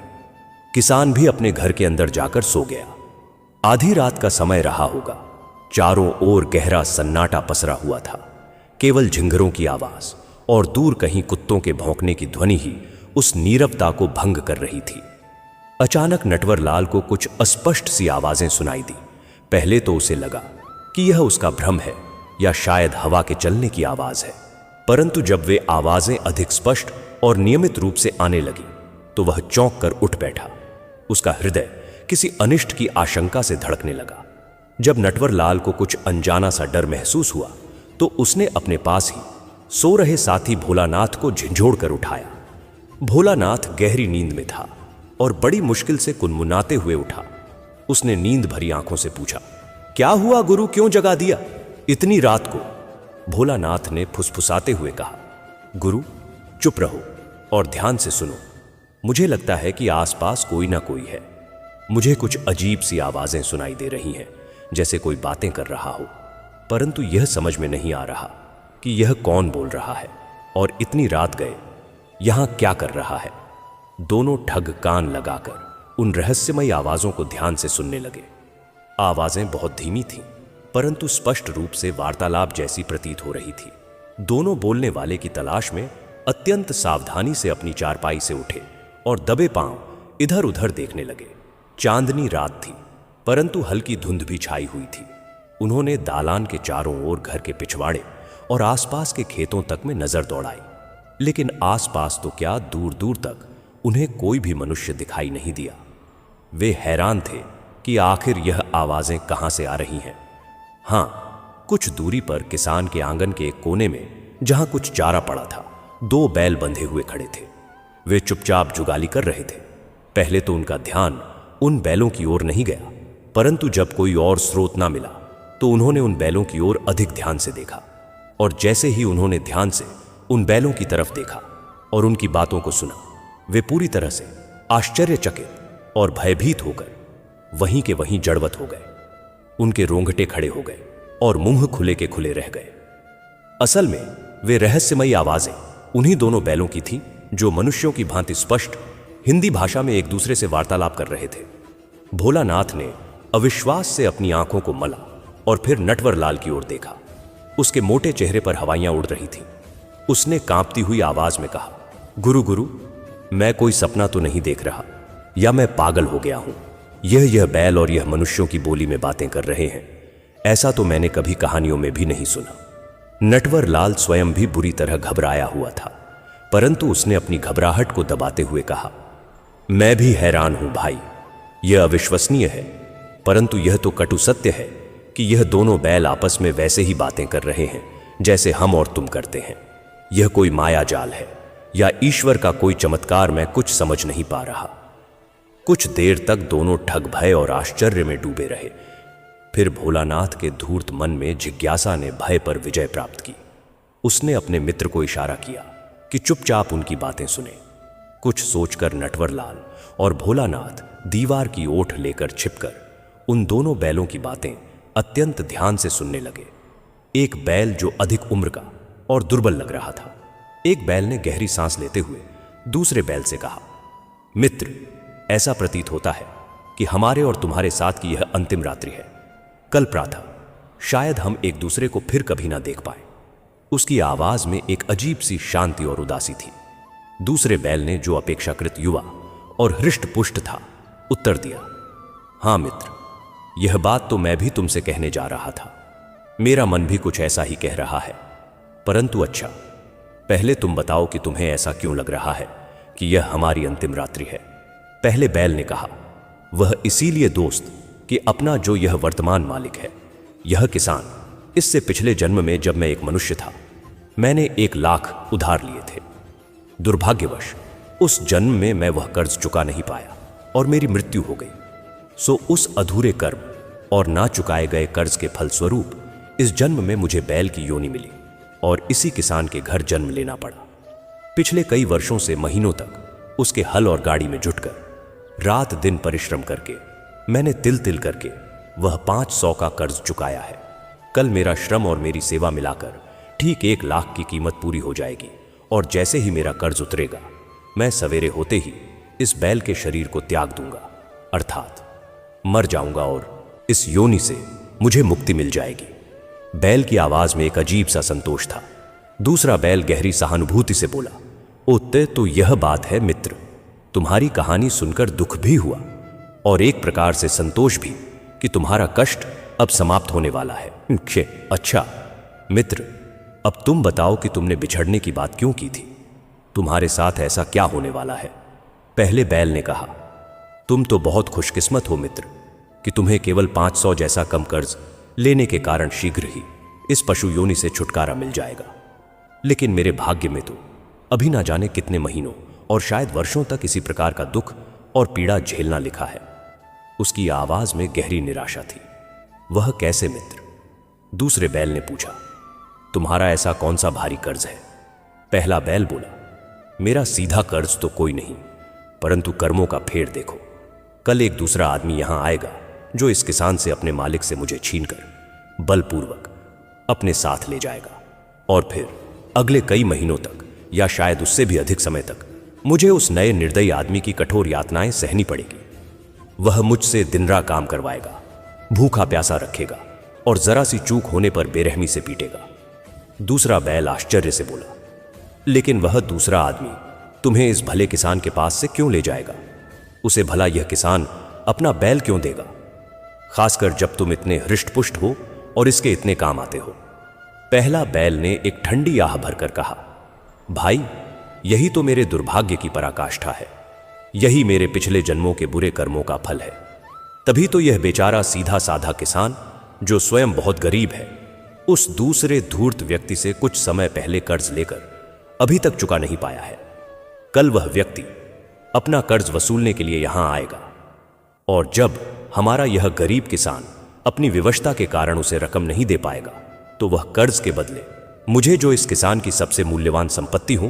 किसान भी अपने घर के अंदर जाकर सो गया। आधी रात का समय रहा होगा। चारों ओर गहरा सन्नाटा पसरा हुआ था। केवल झिंगरों की आवाज और दूर कहीं कुत्तों के भौंकने की ध्वनि ही उस नीरवता को भंग कर रही थी। अचानक नटवर लाल को कुछ अस्पष्ट सी आवाजें सुनाई दी। पहले तो उसे लगा कि यह उसका भ्रम है या शायद हवा के चलने की आवाज है, परंतु जब वे आवाजें अधिक स्पष्ट और नियमित रूप से आने लगी तो वह चौंक कर उठ बैठा। उसका हृदय किसी अनिष्ट की आशंका से धड़कने लगा। जब नटवर लाल को कुछ अनजाना सा डर महसूस हुआ तो उसने अपने पास ही सो रहे साथी भोलानाथ को झिंझोड़ कर उठाया। भोलानाथ गहरी नींद में था और बड़ी मुश्किल से कुनमुनाते हुए उठा। उसने नींद भरी आंखों से पूछा, क्या हुआ गुरु, क्यों जगा दिया इतनी रात को? भोलानाथ ने फुसफुसाते हुए कहा, गुरु चुप रहो और ध्यान से सुनो। मुझे लगता है कि आसपास कोई ना कोई है। मुझे कुछ अजीब सी आवाजें सुनाई दे रही हैं, जैसे कोई बातें कर रहा हो, परंतु यह समझ में नहीं आ रहा कि यह कौन बोल रहा है और इतनी रात गए यहां क्या कर रहा है। दोनों ठग कान लगाकर उन रहस्यमयी आवाजों को ध्यान से सुनने लगे। आवाजें बहुत धीमी थीं, परंतु स्पष्ट रूप से वार्तालाप जैसी प्रतीत हो रही थी। दोनों बोलने वाले की तलाश में अत्यंत सावधानी से अपनी चारपाई से उठे और दबे पांव इधर उधर देखने लगे। चांदनी रात थी, परंतु हल्की धुंध भी छाई हुई थी। उन्होंने दालान के चारों ओर घर के पिछवाड़े और आसपास के खेतों तक में नजर दौड़ाई, लेकिन आसपास तो क्या, दूर दूर तक उन्हें कोई भी मनुष्य दिखाई नहीं दिया। वे हैरान थे कि आखिर यह आवाजें कहां से आ रही हैं। हां, कुछ दूरी पर किसान के आंगन के एक कोने में, जहां कुछ चारा पड़ा था, 2 बैल बंधे हुए खड़े थे। वे चुपचाप जुगाली कर रहे थे। पहले तो उनका ध्यान उन बैलों की ओर नहीं गया, परंतु जब कोई और स्रोत ना मिला तो उन्होंने उन बैलों की ओर अधिक ध्यान से देखा। और जैसे ही उन्होंने ध्यान से उन बैलों की तरफ देखा और उनकी बातों को सुना, वे पूरी तरह से आश्चर्यचकित और भयभीत होकर वहीं के वहीं जड़वत हो गए। उनके रोंगटे खड़े हो गए और मुंह खुले के खुले रह गए। असल में वे रहस्यमयी आवाजें उन्हीं दोनों बैलों की थीं जो मनुष्यों की भांति स्पष्ट हिंदी भाषा में एक दूसरे से वार्तालाप कर रहे थे। भोलानाथ ने अविश्वास से अपनी आंखों को मला और फिर नटवर लाल की ओर देखा। उसके मोटे चेहरे पर हवाइयां उड़ रही थीं। उसने कांपती हुई आवाज में कहा, गुरु गुरु, मैं कोई सपना तो नहीं देख रहा, या मैं पागल हो गया हूं। यह बैल और यह मनुष्यों की बोली में बातें कर रहे हैं। ऐसा तो मैंने कभी कहानियों में भी नहीं सुना। नटवर लाल स्वयं भी बुरी तरह घबराया हुआ था, परंतु उसने अपनी घबराहट को दबाते हुए कहा, मैं भी हैरान हूं भाई। यह अविश्वसनीय है, परंतु यह तो कटु सत्य है कि यह दोनों बैल आपस में वैसे ही बातें कर रहे हैं जैसे हम और तुम करते हैं। यह कोई माया जाल है या ईश्वर का कोई चमत्कार, मैं कुछ समझ नहीं पा रहा। कुछ देर तक दोनों ठग भय और आश्चर्य में डूबे रहे। फिर भोलानाथ के धूर्त मन में जिज्ञासा ने भय पर विजय प्राप्त की। उसने अपने मित्र को इशारा किया कि चुपचाप उनकी बातें सुने। कुछ सोचकर नटवर लाल और भोलानाथ दीवार की ओट लेकर छिपकर उन दोनों बैलों की बातें अत्यंत ध्यान से सुनने लगे। एक बैल जो अधिक उम्र का और दुर्बल लग रहा था, एक बैल ने गहरी सांस लेते हुए दूसरे बैल से कहा, मित्र, ऐसा प्रतीत होता है कि हमारे और तुम्हारे साथ की यह अंतिम रात्रि है। कल प्रातः शायद हम एक दूसरे को फिर कभी ना देख पाए। उसकी आवाज में एक अजीब सी शांति और उदासी थी। दूसरे बैल ने, जो अपेक्षाकृत युवा और हृष्ट पुष्ट था, उत्तर दिया, हां मित्र, यह बात तो मैं भी तुमसे कहने जा रहा था। मेरा मन भी कुछ ऐसा ही कह रहा है, परंतु अच्छा, पहले तुम बताओ कि तुम्हें ऐसा क्यों लग रहा है कि यह हमारी अंतिम रात्रि है। पहले बैल ने कहा, वह इसीलिए दोस्त कि अपना जो यह वर्तमान मालिक है, यह किसान, इससे पिछले जन्म में जब मैं एक मनुष्य था, मैंने 1 लाख उधार लिए थे। दुर्भाग्यवश उस जन्म में मैं वह कर्ज चुका नहीं पाया और मेरी मृत्यु हो गई। सो उस अधूरे कर्म और ना चुकाए गए कर्ज के फलस्वरूप इस जन्म में मुझे बैल की योनि मिली और इसी किसान के घर जन्म लेना पड़ा। पिछले कई वर्षों से महीनों तक उसके हल और गाड़ी में जुटकर रात दिन परिश्रम करके मैंने तिल तिल करके वह 500 का कर्ज चुकाया है। कल मेरा श्रम और मेरी सेवा मिलाकर ठीक 1 लाख की कीमत पूरी हो जाएगी और जैसे ही मेरा कर्ज उतरेगा, मैं सवेरे होते ही इस बैल के शरीर को त्याग दूंगा, अर्थात मर जाऊंगा और इस योनि से मुझे मुक्ति मिल जाएगी। बैल की आवाज में एक अजीब सा संतोष था। दूसरा बैल गहरी सहानुभूति से बोला, ओते तो यह बात है मित्र, तुम्हारी कहानी सुनकर दुख भी हुआ और एक प्रकार से संतोष भी कि तुम्हारा कष्ट अब समाप्त होने वाला है। अच्छा मित्र, अब तुम बताओ कि तुमने बिछड़ने की बात क्यों की थी? तुम्हारे साथ ऐसा क्या होने वाला है? पहले बैल ने कहा, तुम तो बहुत खुशकिस्मत हो मित्र कि तुम्हें केवल 500 जैसा कम कर्ज लेने के कारण शीघ्र ही इस पशु योनि से छुटकारा मिल जाएगा। लेकिन मेरे भाग्य में तो अभी ना जाने कितने महीनों और शायद वर्षों तक इसी प्रकार का दुख और पीड़ा झेलना लिखा है। उसकी आवाज में गहरी निराशा थी। वह कैसे मित्र? दूसरे बैल ने पूछा, तुम्हारा ऐसा कौन सा भारी कर्ज है? पहला बैल बोला, मेरा सीधा कर्ज तो कोई नहीं, परंतु कर्मों का फेर देखो। कल एक दूसरा आदमी यहां आएगा जो इस किसान से अपने मालिक से मुझे छीनकर बलपूर्वक अपने साथ ले जाएगा और फिर अगले कई महीनों तक या शायद उससे भी अधिक समय तक मुझे उस नए निर्दयी आदमी की कठोर यातनाएं सहनी पड़ेगी। वह मुझसे दिन रात काम करवाएगा, भूखा प्यासा रखेगा और जरा सी चूक होने पर बेरहमी से पीटेगा। दूसरा बैल आश्चर्य से बोला, लेकिन वह दूसरा आदमी तुम्हें इस भले किसान के पास से क्यों ले जाएगा? उसे भला यह किसान अपना बैल क्यों देगा, खासकर जब तुम इतने हृष्टपुष्ट हो और इसके इतने काम आते हो? पहला बैल ने एक ठंडी आह भरकर कहा, भाई, यही तो मेरे दुर्भाग्य की पराकाष्ठा है। यही मेरे पिछले जन्मों के बुरे कर्मों का फल है। तभी तो यह बेचारा सीधा साधा किसान, जो स्वयं बहुत गरीब है, उस दूसरे धूर्त व्यक्ति से कुछ समय पहले कर्ज लेकर अभी तक चुका नहीं पाया है। कल वह व्यक्ति अपना कर्ज वसूलने के लिए यहां आएगा और जब हमारा यह गरीब किसान अपनी विवशता के कारण उसे रकम नहीं दे पाएगा, तो वह कर्ज के बदले मुझे, जो इस किसान की सबसे मूल्यवान संपत्ति हूं,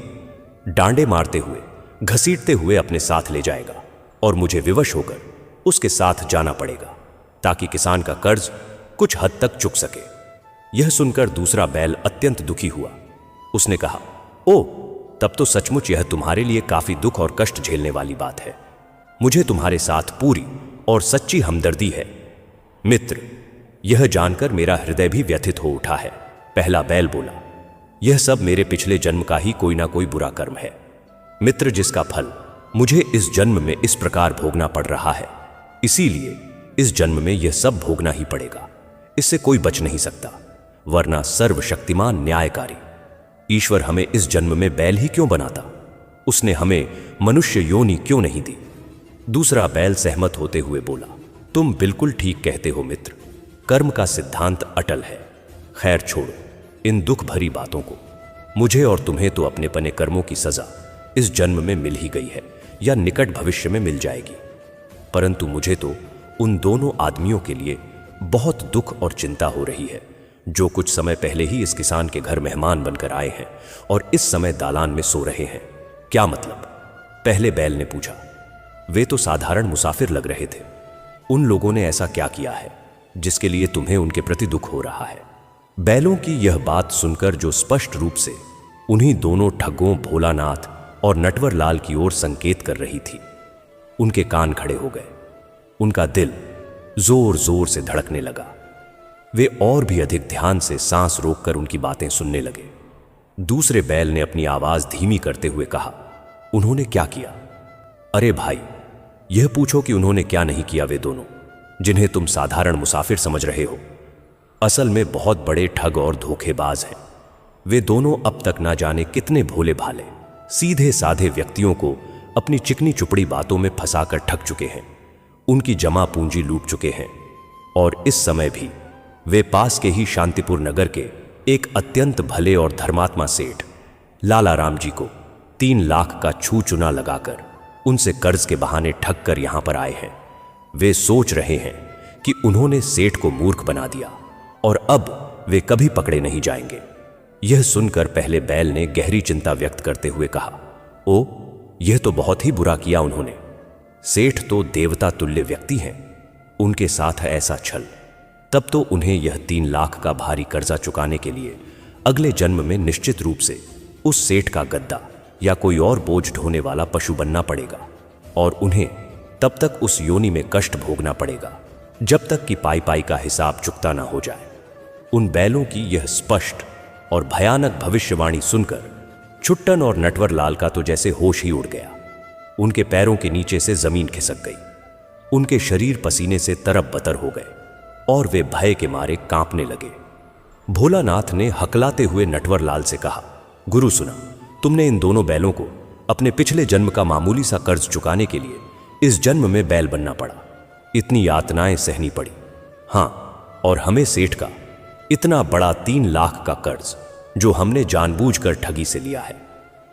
डांडे मारते हुए, घसीटते हुए अपने साथ ले जाएगा और मुझे विवश होकर उसके साथ जाना पड़ेगा ताकि किसान का कर्ज कुछ हद तक चुक सके। यह सुनकर दूसरा बैल अत्यंत दुखी हुआ। उसने कहा, ओ, तब तो सचमुच यह तुम्हारे लिए काफी दुख और कष्ट झेलने वाली बात है। मुझे तुम्हारे साथ पूरी और सच्ची हमदर्दी है। मित्र, यह जानकर मेरा हृदय भी व्यथित हो उठा है। पहला बैल बोला, यह सब मेरे पिछले जन्म का ही कोई ना कोई बुरा कर्म है मित्र, जिसका फल मुझे इस जन्म में इस प्रकार भोगना पड़ रहा है। इसीलिए इस जन्म में यह सब भोगना ही पड़ेगा। इससे कोई बच नहीं सकता, वरना सर्वशक्तिमान न्यायकारी ईश्वर हमें इस जन्म में बैल ही क्यों बनाता? उसने हमें मनुष्य योनि क्यों नहीं दी? दूसरा बैल सहमत होते हुए बोला, तुम बिल्कुल ठीक कहते हो मित्र, कर्म का सिद्धांत अटल है। खैर छोड़ो इन दुख भरी बातों को। मुझे और तुम्हें तो अपने पने कर्मों की सजा इस जन्म में मिल ही गई है या निकट भविष्य में मिल जाएगी, परंतु मुझे तो उन दोनों आदमियों के लिए बहुत दुख और चिंता हो रही है जो कुछ समय पहले ही इस किसान के घर मेहमान बनकर आए हैं और इस समय दालान में सो रहे हैं। क्या मतलब? पहले बैल ने पूछा। वे तो साधारण मुसाफिर लग रहे थे। उन लोगों ने ऐसा क्या किया है जिसके लिए तुम्हें उनके प्रति दुख हो रहा है? बैलों की यह बात सुनकर, जो स्पष्ट रूप से उन्हीं दोनों ठगों भोलानाथ और नटवर लाल की ओर संकेत कर रही थी, उनके कान खड़े हो गए। उनका दिल जोर जोर से धड़कने लगा। वे और भी अधिक ध्यान से सांस रोककर उनकी बातें सुनने लगे। दूसरे बैल ने अपनी आवाज धीमी करते हुए कहा, उन्होंने क्या किया? अरे भाई, यह पूछो कि उन्होंने क्या नहीं किया। वे दोनों जिन्हें तुम साधारण मुसाफिर समझ रहे हो, असल में बहुत बड़े ठग और धोखेबाज हैं। वे दोनों अब तक ना जाने कितने भोले भाले सीधे साधे व्यक्तियों को अपनी चिकनी चुपड़ी बातों में फंसाकर ठग चुके हैं, उनकी जमा पूंजी लूट चुके हैं और इस समय भी वे पास के ही शांतिपुर नगर के एक अत्यंत भले और धर्मात्मा सेठ लाला राम जी को 3 लाख का छू चुना लगाकर उनसे कर्ज के बहाने ठग कर यहां पर आए हैं। वे सोच रहे हैं कि उन्होंने सेठ को मूर्ख बना दिया और अब वे कभी पकड़े नहीं जाएंगे। यह सुनकर पहले बैल ने गहरी चिंता व्यक्त करते हुए कहा, ओ, यह तो बहुत ही बुरा किया उन्होंने। सेठ तो देवता तुल्य व्यक्ति हैं, उनके साथ है ऐसा छल। तब तो उन्हें यह 3 लाख का भारी कर्जा चुकाने के लिए अगले जन्म में निश्चित रूप से उस सेठ का गद्दा या कोई और बोझ ढोने वाला पशु बनना पड़ेगा और उन्हें तब तक उस योनि में कष्ट भोगना पड़ेगा जब तक कि पाई पाई का हिसाब चुकता ना हो जाए। उन बैलों की यह स्पष्ट और भयानक भविष्यवाणी सुनकर छुट्टन और नटवरलाल का तो जैसे होश ही उड़ गया। उनके पैरों के नीचे से जमीन खिसक गई, उनके शरीर पसीने से तरब बतर हो गए और वे भय के मारे कांपने लगे। भोलानाथ ने हकलाते हुए नटवरलाल से कहा, गुरु सुना, तुमने इन दोनों बैलों को अपने पिछले जन्म का मामूली सा कर्ज चुकाने के लिए इस जन्म में बैल बनना पड़ा, इतनी यातनाएं सहनी पड़ी। हाँ, और हमें सेठ का इतना बड़ा 3 लाख का कर्ज जो हमने जानबूझकर ठगी से लिया है,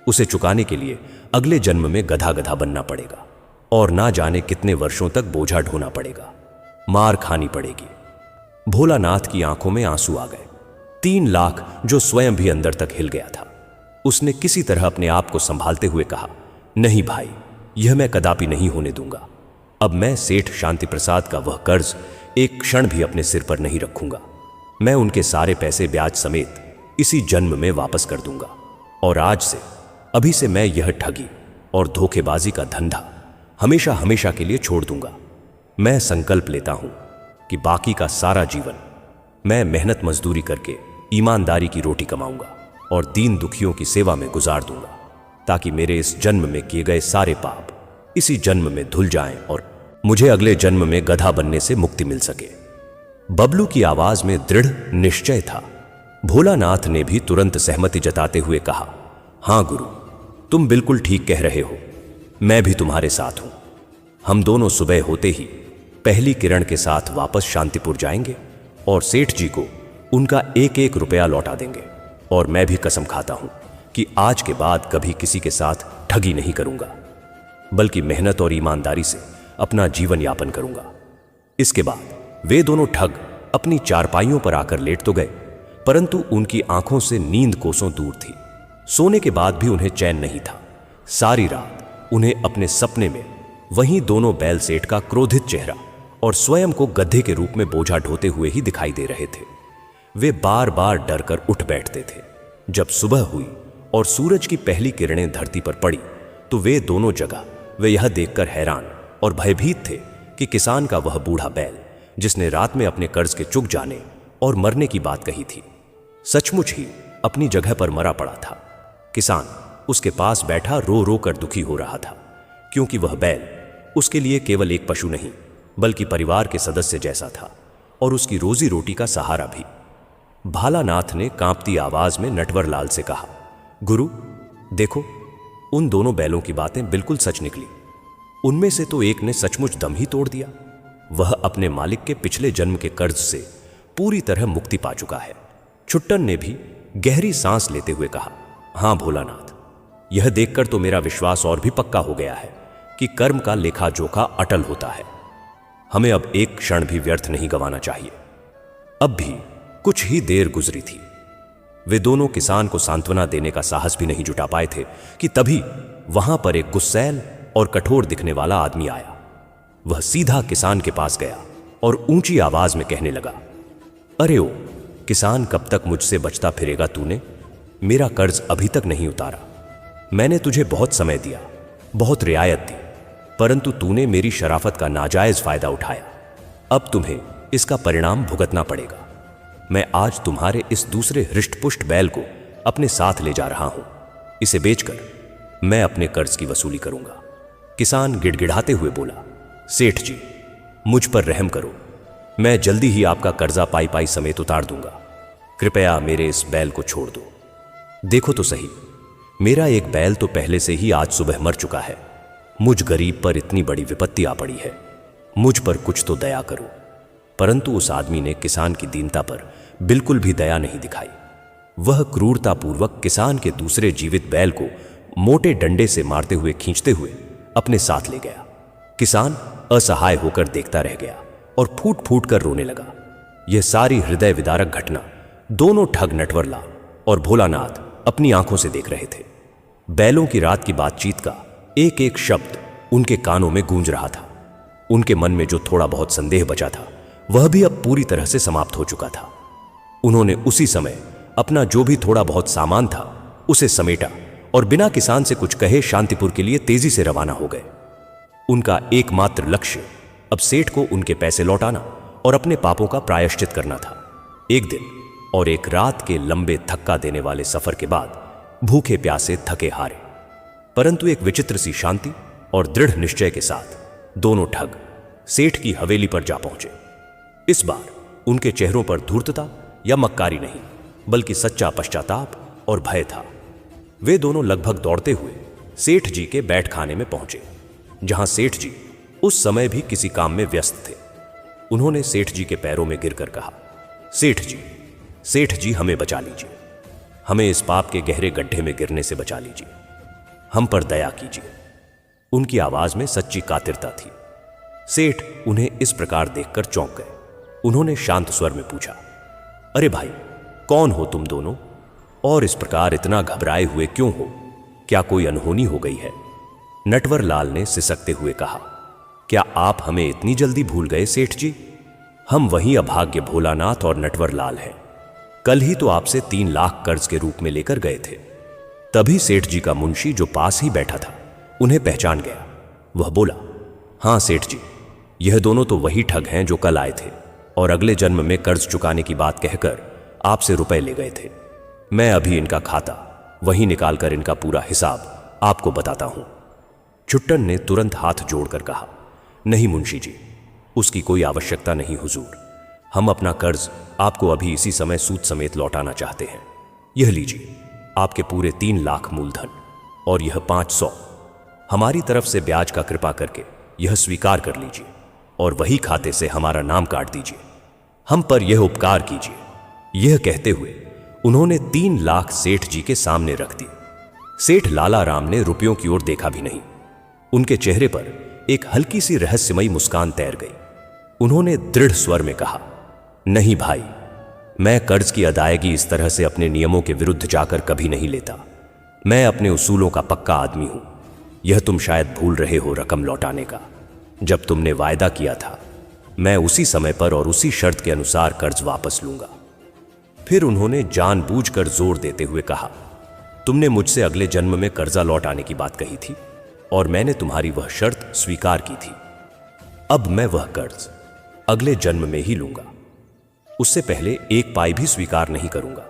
उसे चुकाने के लिए अगले जन्म में गधा गधा बनना पड़ेगा और ना जाने कितने वर्षों तक बोझा ढोना पड़ेगा, मार खानी पड़ेगी। भोलानाथ की आंखों में आंसू आ गए। 3 लाख जो स्वयं भी अंदर तक हिल गया था। उसने किसी तरह अपने आप को संभालते हुए कहा, नहीं भाई, यह मैं कदापि नहीं होने दूंगा। अब मैं सेठ शांति प्रसाद का वह कर्ज एक क्षण भी अपने सिर पर नहीं रखूंगा। मैं उनके सारे पैसे ब्याज समेत इसी जन्म में वापस कर दूंगा और आज से, अभी से मैं यह ठगी और धोखेबाजी का धंधा हमेशा हमेशा के लिए छोड़ दूंगा। मैं संकल्प लेता हूं कि बाकी का सारा जीवन मैं मेहनत मजदूरी करके ईमानदारी की रोटी कमाऊंगा और दीन दुखियों की सेवा में गुजार दूंगा, ताकि मेरे इस जन्म में किए गए सारे पाप इसी जन्म में धुल जाएं और मुझे अगले जन्म में गधा बनने से मुक्ति मिल सके। बबलू की आवाज में दृढ़ निश्चय था। भोलानाथ ने भी तुरंत सहमति जताते हुए कहा, हां गुरु, तुम बिल्कुल ठीक कह रहे हो, मैं भी तुम्हारे साथ हूं। हम दोनों सुबह होते ही पहली किरण के साथ वापस शांतिपुर जाएंगे और सेठ जी को उनका 1-1 रुपया लौटा देंगे। और मैं भी कसम खाता हूं कि आज के बाद कभी किसी के साथ ठगी नहीं करूंगा, बल्कि मेहनत और ईमानदारी से अपना जीवन यापन करूंगा। इसके बाद वे दोनों ठग अपनी चारपाइयों पर आकर लेट तो गए, परंतु उनकी आंखों से नींद कोसों दूर थी। सोने के बाद भी उन्हें चैन नहीं था। सारी रात उन्हें अपने सपने में वहीं दोनों बैल सेठ का क्रोधित चेहरा और स्वयं को गधे के रूप में बोझा ढोते हुए ही दिखाई दे रहे थे। वे बार बार डर कर उठ बैठते थे। जब सुबह हुई और सूरज की पहली किरणें धरती पर पड़ी तो वे दोनों जगह वे यह देखकर हैरान और भयभीत थे कि किसान का वह बूढ़ा बैल, जिसने रात में अपने कर्ज के चुक जाने और मरने की बात कही थी, सचमुच ही अपनी जगह पर मरा पड़ा था। किसान उसके पास बैठा रो रो कर दुखी हो रहा था, क्योंकि वह बैल उसके लिए केवल एक पशु नहीं बल्कि परिवार के सदस्य जैसा था और उसकी रोजी रोटी का सहारा भी। भालानाथ ने कांपती आवाज में नटवरलाल से कहा, गुरु देखो, उन दोनों बैलों की बातें बिल्कुल सच निकली। उनमें से तो एक ने सचमुच दम ही तोड़ दिया। वह अपने मालिक के पिछले जन्म के कर्ज से पूरी तरह मुक्ति पा चुका है। छुट्टन ने भी गहरी सांस लेते हुए कहा, हां भोलानाथ, यह देखकर तो मेरा विश्वास और भी पक्का हो गया है कि कर्म का लेखा जोखा अटल होता है। हमें अब एक क्षण भी व्यर्थ नहीं गंवाना चाहिए। अब भी कुछ ही देर गुजरी थी। वे दोनों किसान को सांत्वना देने का साहस भी नहीं जुटा पाए थे कि तभी वहां पर एक गुस्सैल और कठोर दिखने वाला आदमी आया। वह सीधा किसान के पास गया और ऊंची आवाज में कहने लगा, अरे ओ किसान, कब तक मुझसे बचता फिरेगा तूने? मेरा कर्ज अभी तक नहीं उतारा। मैंने तुझे बहुत समय दिया, बहुत रियायत दी, परंतु तूने मेरी शराफत का नाजायज फायदा उठाया। अब तुम्हें इसका परिणाम भुगतना पड़ेगा। मैं आज तुम्हारे इस दूसरे हृष्टपुष्ट बैल को अपने साथ ले जा रहा हूं। इसे बेचकर मैं अपने कर्ज की वसूली करूंगा। किसान गिड़गिड़ाते हुए बोला, सेठ जी, मुझ पर रहम करो। मैं जल्दी ही आपका कर्जा पाई पाई समेत उतार दूंगा। कृपया मेरे इस बैल को छोड़ दो। देखो तो सही, मेरा एक बैल तो पहले से ही आज सुबह मर चुका है। मुझ गरीब पर इतनी बड़ी विपत्ति आ पड़ी है। मुझ पर कुछ तो दया करो। परंतु उस आदमी ने किसान की दीनता पर बिल्कुल भी दया नहीं दिखाई। वह क्रूरतापूर्वक किसान के दूसरे जीवित बैल को मोटे डंडे से मारते हुए खींचते हुए अपने साथ ले गया। किसान असहाय होकर देखता रह गया और फूट फूट कर रोने लगा। यह सारी हृदय विदारक घटना दोनों ठग नटवरलाल और भोलानाथ अपनी आंखों से देख रहे थे। बैलों की रात की बातचीत का एक एक शब्द उनके कानों में गूंज रहा था। उनके मन में जो थोड़ा बहुत संदेह बचा था वह भी अब पूरी तरह से समाप्त हो चुका था। उन्होंने उसी समय अपना जो भी थोड़ा बहुत सामान था उसे समेटा और बिना किसान से कुछ कहे शांतिपुर के लिए तेजी से रवाना हो गए। उनका एकमात्र लक्ष्य अब सेठ को उनके पैसे लौटाना और अपने पापों का प्रायश्चित करना था। एक दिन और एक रात के लंबे थक्का देने वाले सफर के बाद भूखे प्यासे थके हारे परंतु एक विचित्र सी शांति और दृढ़ निश्चय के साथ दोनों ठग सेठ की हवेली पर जा पहुंचे। इस बार उनके चेहरों पर धूर्तता या मक्कारी नहीं बल्कि सच्चा पश्चाताप और भय था। वे दोनों लगभग दौड़ते हुए सेठ जी के बैठखाने में पहुंचे, जहां सेठ जी उस समय भी किसी काम में व्यस्त थे। उन्होंने सेठ जी के पैरों में गिरकर कहा, सेठ जी हमें बचा लीजिए, हमें इस पाप के गहरे गड्ढे में गिरने से बचा लीजिए, हम पर दया कीजिए। उनकी आवाज में सच्ची कातिरता थी। सेठ उन्हें इस प्रकार देखकर चौंक गए। उन्होंने शांत स्वर में पूछा, अरे भाई, कौन हो तुम दोनों और इस प्रकार इतना घबराए हुए क्यों हो? क्या कोई अनहोनी हो गई है? नटवरलाल ने सिसकते हुए कहा, क्या आप हमें इतनी जल्दी भूल गए सेठ जी? हम वही अभाग्य भोलानाथ और नटवरलाल हैं। कल ही तो आपसे 3 लाख कर्ज के रूप में लेकर गए थे। तभी सेठ जी का मुंशी जो पास ही बैठा था उन्हें पहचान गया। वह बोला, हाँ सेठ जी, यह दोनों तो वही ठग हैं जो कल आए थे और अगले जन्म में कर्ज चुकाने की बात कहकर आपसे रुपए ले गए थे। मैं अभी इनका खाता वहीं निकालकर इनका पूरा हिसाब आपको बताता हूं। छुट्टन ने तुरंत हाथ जोड़कर कहा, नहीं मुंशी जी, उसकी कोई आवश्यकता नहीं हुजूर। हम अपना कर्ज आपको अभी इसी समय सूद समेत लौटाना चाहते हैं। यह लीजिए आपके पूरे 3 लाख मूलधन और यह 500 हमारी तरफ से ब्याज का कृपा करके यह स्वीकार कर लीजिए और वही खाते से हमारा नाम काट दीजिए। हम पर यह उपकार कीजिए। यह कहते हुए उन्होंने 3 लाख सेठ जी के सामने रख दिए। सेठ लाला राम ने रुपयों की ओर देखा भी नहीं। उनके चेहरे पर एक हल्की सी रहस्यमयी मुस्कान तैर गई। उन्होंने दृढ़ स्वर में कहा, नहीं भाई, मैं कर्ज की अदायगी इस तरह से अपने नियमों के विरुद्ध जाकर कभी नहीं लेता। मैं अपने उसूलों का पक्का आदमी हूं। यह तुम शायद भूल रहे हो रकम लौटाने का। जब तुमने वायदा किया था मैं उसी समय पर और उसी शर्त के अनुसार कर्ज वापस लूंगा। फिर उन्होंने जानबूझकर जोर देते हुए कहा, तुमने मुझसे अगले जन्म में कर्जा लौटाने की बात कही थी और मैंने तुम्हारी वह शर्त स्वीकार की थी। अब मैं वह कर्ज अगले जन्म में ही लूंगा, उससे पहले 1 पाई भी स्वीकार नहीं करूंगा।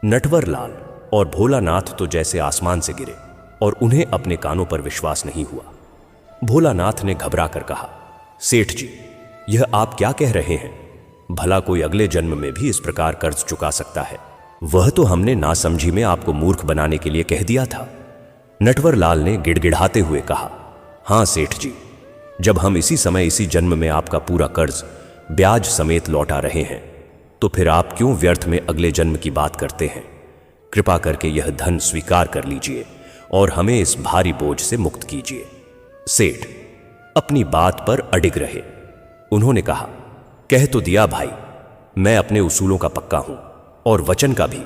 नटवरलाल और भोलानाथ तो जैसे आसमान से गिरे और उन्हें अपने कानों पर विश्वास नहीं हुआ। भोलानाथ ने घबरा कर कहा, सेठ जी, यह आप क्या कह रहे हैं? भला कोई अगले जन्म में भी इस प्रकार कर्ज चुका सकता है? वह तो हमने नासमझी में आपको मूर्ख बनाने के लिए कह दिया था। नटवरलाल ने गिड़गिड़ाते हुए कहा, हां सेठ जी, जब हम इसी समय इसी जन्म में आपका पूरा कर्ज ब्याज समेत लौटा रहे हैं तो फिर आप क्यों व्यर्थ में अगले जन्म की बात करते हैं? कृपा करके यह धन स्वीकार कर लीजिए और हमें इस भारी बोझ से मुक्त कीजिए। सेठ अपनी बात पर अडिग रहे। उन्होंने कहा, कह तो दिया भाई, मैं अपने उसूलों का पक्का हूं और वचन का भी।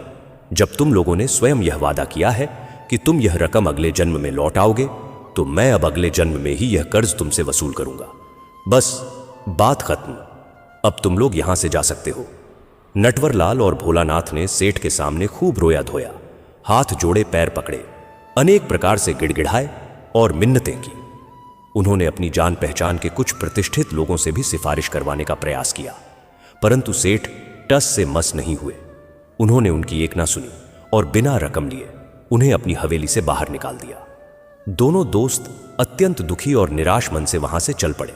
जब तुम लोगों ने स्वयं यह वादा किया है कि तुम यह रकम अगले जन्म में लौटाओगे तो मैं अब अगले जन्म में ही यह कर्ज तुमसे वसूल करूंगा। बस बात खत्म। अब तुम लोग यहां से जा सकते हो। नटवरलाल और भोलानाथ ने सेठ के सामने खूब रोया धोया, हाथ जोड़े, पैर पकड़े, अनेक प्रकार से गिड़गिड़ाए और मिन्नतें की। उन्होंने अपनी जान पहचान के कुछ प्रतिष्ठित लोगों से भी सिफारिश करवाने का प्रयास किया, परंतु सेठ टस से मस नहीं हुए। उन्होंने उनकी एक ना सुनी और बिना रकम लिए उन्हें अपनी हवेली से बाहर निकाल दिया। दोनों दोस्त अत्यंत दुखी और निराश मन से वहां से चल पड़े।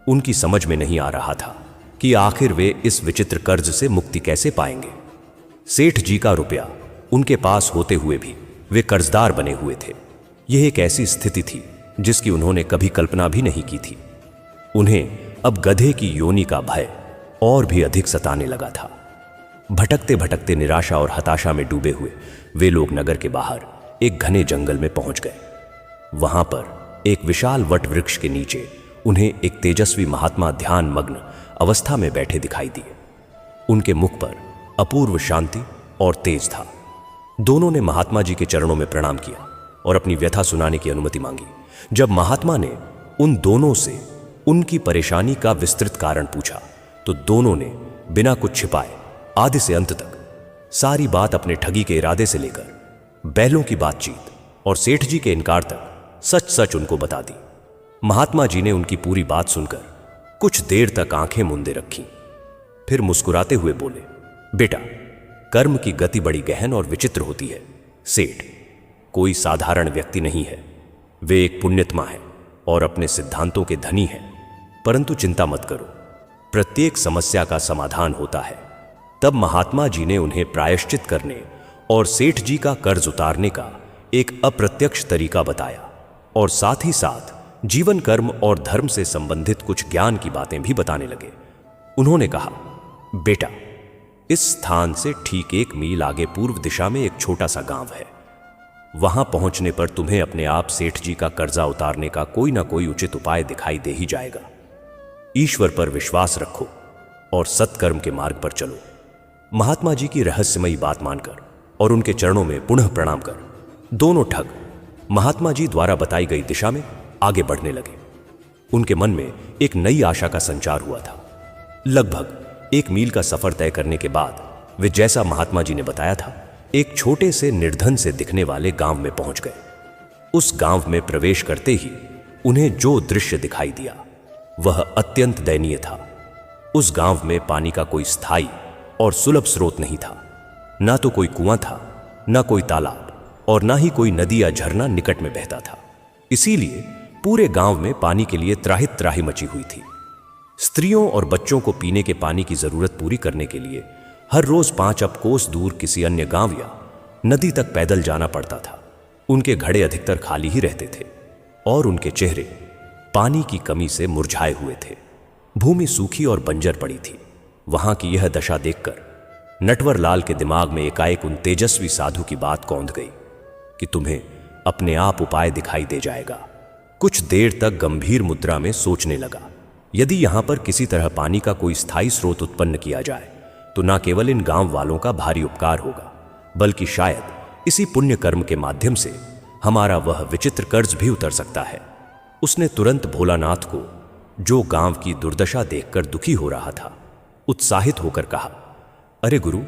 उनकी समझ में नहीं आ रहा था कि आखिर वे इस विचित्र कर्ज से मुक्ति कैसे पाएंगे। सेठ जी का रुपया उनके पास होते हुए भी वे कर्जदार बने हुए थे। यह एक ऐसी स्थिति थी जिसकी उन्होंने कभी कल्पना भी नहीं की थी। उन्हें अब गधे की योनि का भय और भी अधिक सताने लगा था। भटकते भटकते निराशा और हताशा में डूबे हुए वे लोग नगर के बाहर एक घने जंगल में पहुंच गए। वहां पर एक विशाल वट वृक्ष के नीचे उन्हें एक तेजस्वी महात्मा ध्यान मग्न अवस्था में बैठे दिखाई दिए। उनके मुख पर अपूर्व शांति और तेज था। दोनों ने महात्मा जी के चरणों में प्रणाम किया और अपनी व्यथा सुनाने की अनुमति मांगी। जब महात्मा ने उन दोनों से उनकी परेशानी का विस्तृत कारण पूछा तो दोनों ने बिना कुछ छिपाए आदि से अंत तक सारी बात अपने ठगी के इरादे से लेकर बैलों की बातचीत और सेठ जी के इनकार तक सच सच उनको बता दी। महात्मा जी ने उनकी पूरी बात सुनकर कुछ देर तक आंखें मूंदे रखीं, फिर मुस्कुराते हुए बोले, बेटा, कर्म की गति बड़ी गहन और विचित्र होती है। सेठ कोई साधारण व्यक्ति नहीं है, वे एक पुण्यात्मा है और अपने सिद्धांतों के धनी हैं। परंतु चिंता मत करो, प्रत्येक समस्या का समाधान होता है। तब महात्मा जी ने उन्हें प्रायश्चित करने और सेठ जी का कर्ज उतारने का एक अप्रत्यक्ष तरीका बताया और साथ ही साथ जीवन कर्म और धर्म से संबंधित कुछ ज्ञान की बातें भी बताने लगे। उन्होंने कहा, बेटा, इस स्थान से ठीक 1 मील आगे पूर्व दिशा में एक छोटा सा गांव है। वहां पहुंचने पर तुम्हें अपने आप सेठ जी का कर्जा उतारने का कोई ना कोई उचित उपाय दिखाई दे ही जाएगा। ईश्वर पर विश्वास रखो और सत्कर्म के मार्ग पर चलो। महात्मा जी की रहस्यमयी बात मानकर और उनके चरणों में पुनः प्रणाम कर दोनों ठग महात्मा जी द्वारा बताई गई दिशा में आगे बढ़ने लगे। उनके मन में एक नई आशा का संचार हुआ था। लगभग 1 मील का सफर तय करने के बाद वे जैसा महात्मा जी ने बताया था एक छोटे से निर्धन से दिखने वाले गांव में पहुंच गए। उस गांव में प्रवेश करते ही उन्हें जो दृश्य दिखाई दिया वह अत्यंत दयनीय था। उस गांव में पानी का कोई स्थायी और सुलभ स्रोत नहीं था। ना तो कोई कुआं था, ना कोई तालाब और ना ही कोई नदी या झरना निकट में बहता था। इसीलिए पूरे गांव में पानी के लिए त्राहि त्राहि मची हुई थी। स्त्रियों और बच्चों को पीने के पानी की जरूरत पूरी करने के लिए हर रोज 5 कोस दूर किसी अन्य गांव या नदी तक पैदल जाना पड़ता था। उनके घड़े अधिकतर खाली ही रहते थे और उनके चेहरे पानी की कमी से मुरझाए हुए थे। भूमि सूखी और बंजर पड़ी थी। वहां की यह दशा देखकर नटवरलाल के दिमाग में एकाएक उन तेजस्वी साधु की बात कौंध गई कि तुम्हें अपने आप उपाय दिखाई दे जाएगा। कुछ देर तक गंभीर मुद्रा में सोचने लगा, यदि यहां पर किसी तरह पानी का कोई स्थायी स्रोत उत्पन्न किया जाए तो न केवल इन गांव वालों का भारी उपकार होगा, बल्कि शायद इसी पुण्य कर्म के माध्यम से हमारा वह विचित्र कर्ज भी उतर सकता है। उसने तुरंत भोलानाथ को, जो गांव की दुर्दशा देखकर दुखी हो रहा था, उत्साहित होकर कहा, अरे गुरु,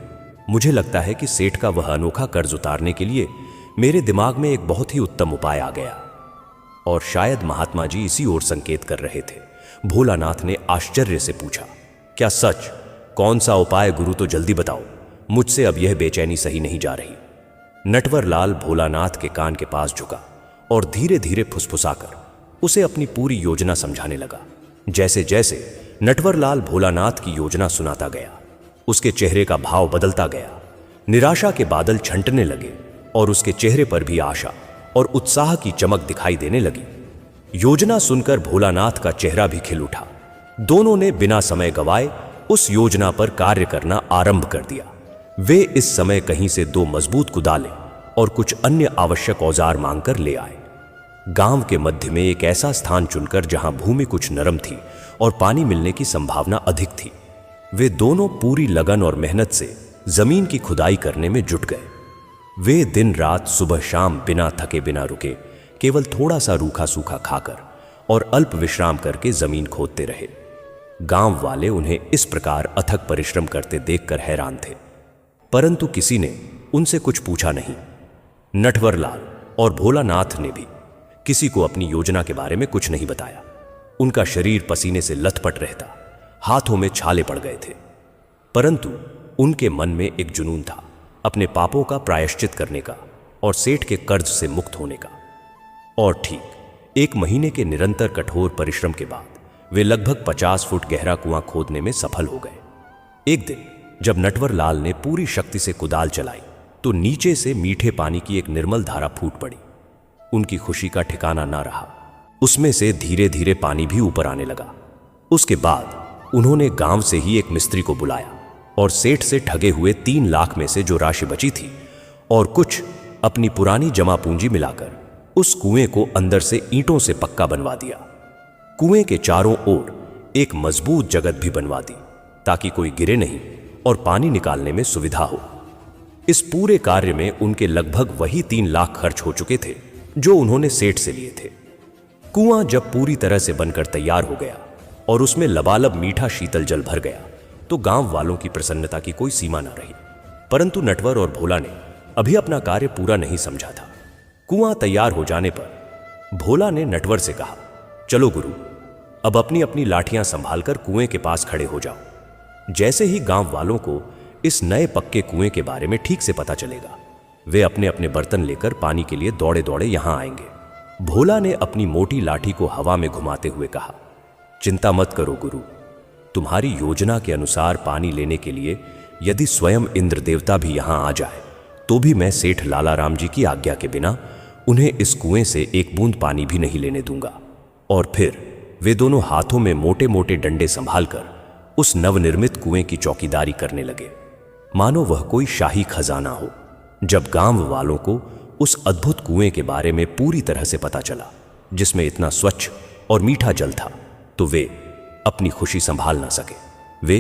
मुझे लगता है कि सेठ का वह अनोखा कर्ज उतारने के लिए मेरे दिमाग में एक बहुत ही उत्तम उपाय आ गया। और शायद महात्मा जी इसी ओर संकेत कर रहे थे। भोलानाथ ने आश्चर्य से पूछा, क्या सच? कौन सा उपाय गुरु, तो जल्दी बताओ, मुझसे अब यह बेचैनी सही नहीं जा रही। नटवरलाल भोलानाथ के कान के पास झुका और धीरे धीरे फुसफुसाकर उसे अपनी पूरी योजना समझाने लगा। जैसे जैसे नटवरलाल भोलानाथ की योजना सुनाता गया, उसके चेहरे का भाव बदलता गया। निराशा के बादल छंटने लगे और उसके चेहरे पर भी आशा और उत्साह की चमक दिखाई देने लगी। योजना सुनकर भोलानाथ का चेहरा भी खिल उठा। दोनों ने बिना समय गवाए उस योजना पर कार्य करना आरंभ कर दिया। वे इस समय कहीं से 2 मजबूत कुदालें और कुछ अन्य आवश्यक औजार मांगकर ले आए। गांव के मध्य में एक ऐसा स्थान चुनकर जहां भूमि कुछ नरम थी और पानी मिलने की संभावना अधिक थी, वे दोनों पूरी लगन और मेहनत से जमीन की खुदाई करने में जुट गए। वे दिन रात सुबह शाम बिना थके बिना रुके केवल थोड़ा सा रूखा सूखा खाकर और अल्प विश्राम करके जमीन खोदते रहे। गांव वाले उन्हें इस प्रकार अथक परिश्रम करते देखकर हैरान थे, परंतु किसी ने उनसे कुछ पूछा नहीं। नटवरलाल और भोलानाथ ने भी किसी को अपनी योजना के बारे में कुछ नहीं बताया। उनका शरीर पसीने से लथपथ रहता, हाथों में छाले पड़ गए थे, परंतु उनके मन में एक जुनून था, अपने पापों का प्रायश्चित करने का और सेठ के कर्ज से मुक्त होने का। और ठीक 1 महीने के निरंतर कठोर परिश्रम के बाद वे लगभग 50 फुट गहरा कुआं खोदने में सफल हो गए। एक दिन जब नटवरलाल ने पूरी शक्ति से कुदाल चलाई तो नीचे से मीठे पानी की एक निर्मल धारा फूट पड़ी। उनकी खुशी का ठिकाना ना रहा। उसमें से धीरे धीरे पानी भी ऊपर आने लगा। उसके बाद उन्होंने गांव से ही एक मिस्त्री को बुलाया और सेठ से ठगे हुए 3 लाख में से जो राशि बची थी और कुछ अपनी पुरानी जमा पूंजी मिलाकर उस कुएं को अंदर से ईंटों से पक्का बनवा दिया। कुएं के चारों ओर एक मजबूत जगत भी बनवा दी ताकि कोई गिरे नहीं और पानी निकालने में सुविधा हो। इस पूरे कार्य में उनके लगभग वही 3 लाख खर्च हो चुके थे जो उन्होंने सेठ से लिए थे। कुआं जब पूरी तरह से बनकर तैयार हो गया और उसमें लबालब मीठा शीतल जल भर गया तो गांव वालों की प्रसन्नता की कोई सीमा न रही। परंतु नटवर और भोला ने अभी अपना कार्य पूरा नहीं समझा था। कुआं तैयार हो जाने पर भोला ने नटवर से कहा, चलो गुरु, अब अपनी अपनी लाठियां संभालकर कुएं के पास खड़े हो जाओ। जैसे ही गांव वालों को इस नए पक्के कुएं के बारे में ठीक से पता चलेगा, वे अपने अपने बर्तन लेकर पानी के लिए दौड़े दौड़े यहां आएंगे। भोला ने अपनी मोटी लाठी को हवा में घुमाते हुए कहा, चिंता मत करो गुरु, तुम्हारी योजना के अनुसार पानी लेने के लिए यदि स्वयं इंद्र देवता भी यहां आ जाए तो भी मैं सेठ लालाराम जी की आज्ञा के बिना उन्हें इस कुएं से एक बूंद पानी भी नहीं लेने दूंगा। और फिर वे दोनों हाथों में मोटे मोटे डंडे संभालकर उस नवनिर्मित कुएं की चौकीदारी करने लगे, मानो वह कोई शाही खजाना हो। जब गांव वालों को उस अद्भुत कुएं के बारे में पूरी तरह से पता चला, जिसमें इतना स्वच्छ और मीठा जल था, तो वे अपनी खुशी संभाल ना सके। वे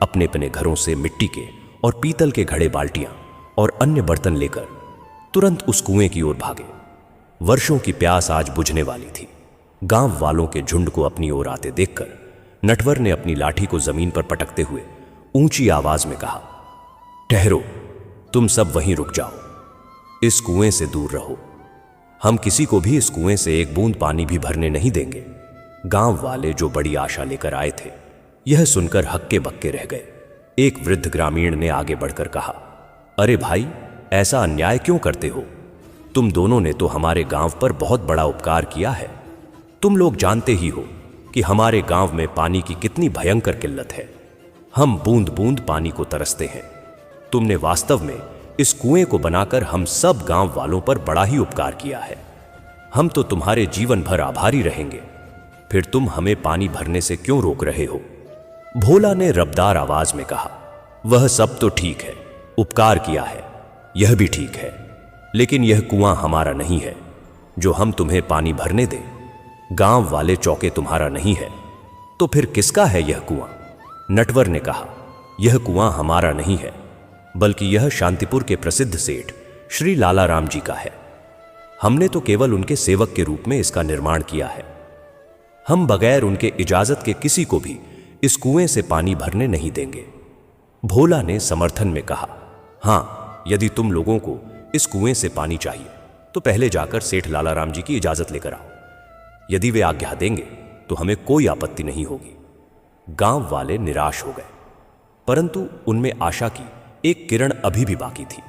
अपने अपने घरों से मिट्टी के और पीतल के घड़े, बाल्टियां और अन्य बर्तन लेकर तुरंत उस कुएं की ओर भागे। वर्षों की प्यास आज बुझने वाली थी। गांव वालों के झुंड को अपनी ओर आते देखकर नटवर ने अपनी लाठी को जमीन पर पटकते हुए ऊंची आवाज में कहा, ठहरो, तुम सब वहीं रुक जाओ, इस कुएं से दूर रहो। हम किसी को भी इस कुएं से एक बूंद पानी भी भरने नहीं देंगे। गांव वाले जो बड़ी आशा लेकर आए थे, यह सुनकर हक्के बक्के रह गए। एक वृद्ध ग्रामीण ने आगे बढ़कर कहा, अरे भाई, ऐसा अन्याय क्यों करते हो? तुम दोनों ने तो हमारे गांव पर बहुत बड़ा उपकार किया है। तुम लोग जानते ही हो कि हमारे गांव में पानी की कितनी भयंकर किल्लत है। हम बूंद बूंद पानी को तरसते हैं। तुमने वास्तव में इस कुएं को बनाकर हम सब गांव वालों पर बड़ा ही उपकार किया है। हम तो तुम्हारे जीवन भर आभारी रहेंगे। फिर तुम हमें पानी भरने से क्यों रोक रहे हो? भोला ने रबदार आवाज में कहा, वह सब तो ठीक है, उपकार किया है, यह भी ठीक है, लेकिन यह कुआं हमारा नहीं है जो हम तुम्हें पानी भरने दें। गांव वाले चौके तुम्हारा नहीं है, तो फिर किसका है यह कुआं? नटवर ने कहा, यह कुआं हमारा नहीं है, बल्कि यह शांतिपुर के प्रसिद्ध सेठ श्री लालाराम जी का है। हमने तो केवल उनके सेवक के रूप में इसका निर्माण किया है। हम बगैर उनके इजाजत के किसी को भी इस कुएं से पानी भरने नहीं देंगे। भोला ने समर्थन में कहा, हाँ, यदि तुम लोगों को इस कुएं से पानी चाहिए तो पहले जाकर सेठ लालाराम जी की इजाजत लेकर आओ। यदि वे आज्ञा देंगे तो हमें कोई आपत्ति नहीं होगी। गांव वाले निराश हो गए, परंतु उनमें आशा की एक किरण अभी भी बाकी थी।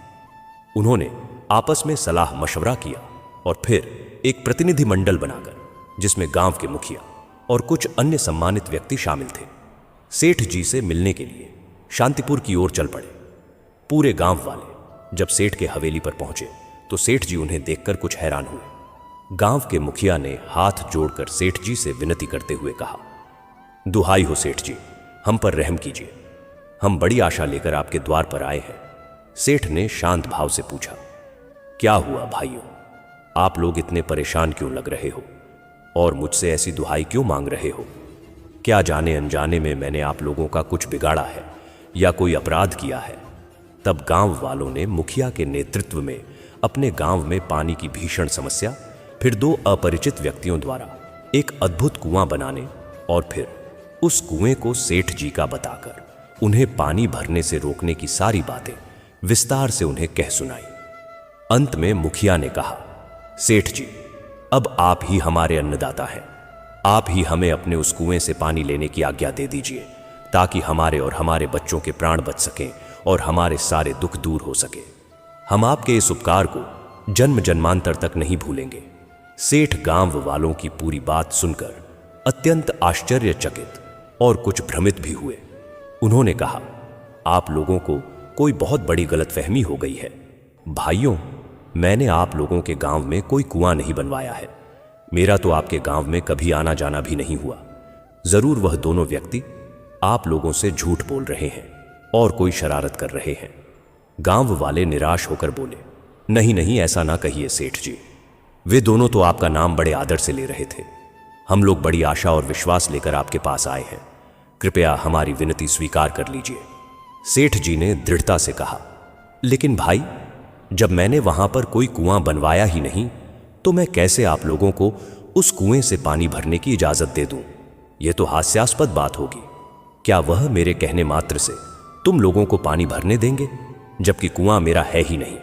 उन्होंने आपस में सलाह मशवरा किया और फिर एक प्रतिनिधि मंडल बनाकर, जिसमें गांव के मुखिया और कुछ अन्य सम्मानित व्यक्ति शामिल थे, सेठ जी से मिलने के लिए शांतिपुर की ओर चल पड़े। पूरे गांव वाले जब सेठ के हवेली पर पहुंचे तो सेठ जी उन्हें देखकर कुछ हैरान हुए। गांव के मुखिया ने हाथ जोड़कर सेठ जी से विनती करते हुए कहा, दुहाई हो सेठ जी, हम पर रहम कीजिए, हम बड़ी आशा लेकर आपके द्वार पर आए हैं। सेठ ने शांत भाव से पूछा, क्या हुआ भाइयों, आप लोग इतने परेशान क्यों लग रहे हो और मुझसे ऐसी दुहाई क्यों मांग रहे हो? क्या जाने अनजाने में मैंने आप लोगों का कुछ बिगाड़ा है या कोई अपराध किया है? तब गांव वालों ने मुखिया के नेतृत्व में अपने गांव में पानी की भीषण समस्या, फिर 2 अपरिचित व्यक्तियों द्वारा एक अद्भुत कुआं बनाने और फिर उस कुएं को सेठ जी का बताकर उन्हें पानी भरने से रोकने की सारी बातें विस्तार से उन्हें कह सुनाई। अंत में मुखिया ने कहा, सेठ जी, अब आप ही हमारे अन्नदाता हैं। आप ही हमें अपने उस कुएं से पानी लेने की आज्ञा दे दीजिए, ताकि हमारे और हमारे बच्चों के प्राण बच सकें और हमारे सारे दुख दूर हो सके। हम आपके इस उपकार को जन्म जन्मांतर तक नहीं भूलेंगे। सेठ गांव वालों की पूरी बात सुनकर अत्यंत आश्चर्यचकित और कुछ भ्रमित भी हुए। उन्होंने कहा, आप लोगों को कोई बहुत बड़ी गलतफहमी हो गई है। भाइयों, मैंने आप लोगों के गांव में कोई कुआं नहीं बनवाया है। मेरा तो आपके गांव में कभी आना जाना भी नहीं हुआ। जरूर वह दोनों व्यक्ति आप लोगों से झूठ बोल रहे हैं और कोई शरारत कर रहे हैं। गांव वाले निराश होकर बोले, नहीं नहीं, ऐसा ना कहिए सेठ जी, वे दोनों तो आपका नाम बड़े आदर से ले रहे थे। हम लोग बड़ी आशा और विश्वास लेकर आपके पास आए हैं, कृपया हमारी विनती स्वीकार कर लीजिए। सेठ जी ने दृढ़ता से कहा, लेकिन भाई, जब मैंने वहां पर कोई कुआं बनवाया ही नहीं तो मैं कैसे आप लोगों को उस कुएं से पानी भरने की इजाजत दे दूं? यह तो हास्यास्पद बात होगी। क्या वह मेरे कहने मात्र से तुम लोगों को पानी भरने देंगे, जबकि कुआं मेरा है ही नहीं?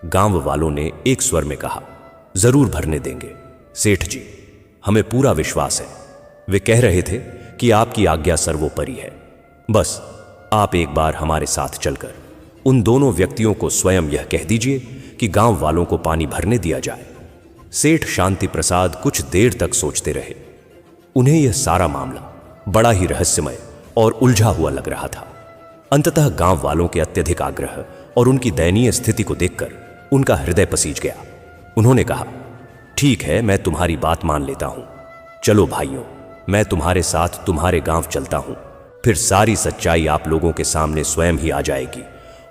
गांव वालों ने एक स्वर में कहा, जरूर भरने देंगे सेठ जी, हमें पूरा विश्वास है। वे कह रहे थे कि आपकी आज्ञा सर्वोपरि है। बस आप एक बार हमारे साथ चलकर उन दोनों व्यक्तियों को स्वयं यह कह दीजिए कि गांव वालों को पानी भरने दिया जाए। सेठ शांति प्रसाद कुछ देर तक सोचते रहे। उन्हें यह सारा मामला बड़ा ही रहस्यमय और उलझा हुआ लग रहा था। अंततः गांव वालों के अत्यधिक आग्रह और उनकी दयनीय स्थिति को देखकर उनका हृदय पसीज गया। उन्होंने कहा, ठीक है, मैं तुम्हारी बात मान लेता हूं। चलो भाइयों, मैं तुम्हारे साथ तुम्हारे गांव चलता हूं, फिर सारी सच्चाई आप लोगों के सामने स्वयं ही आ जाएगी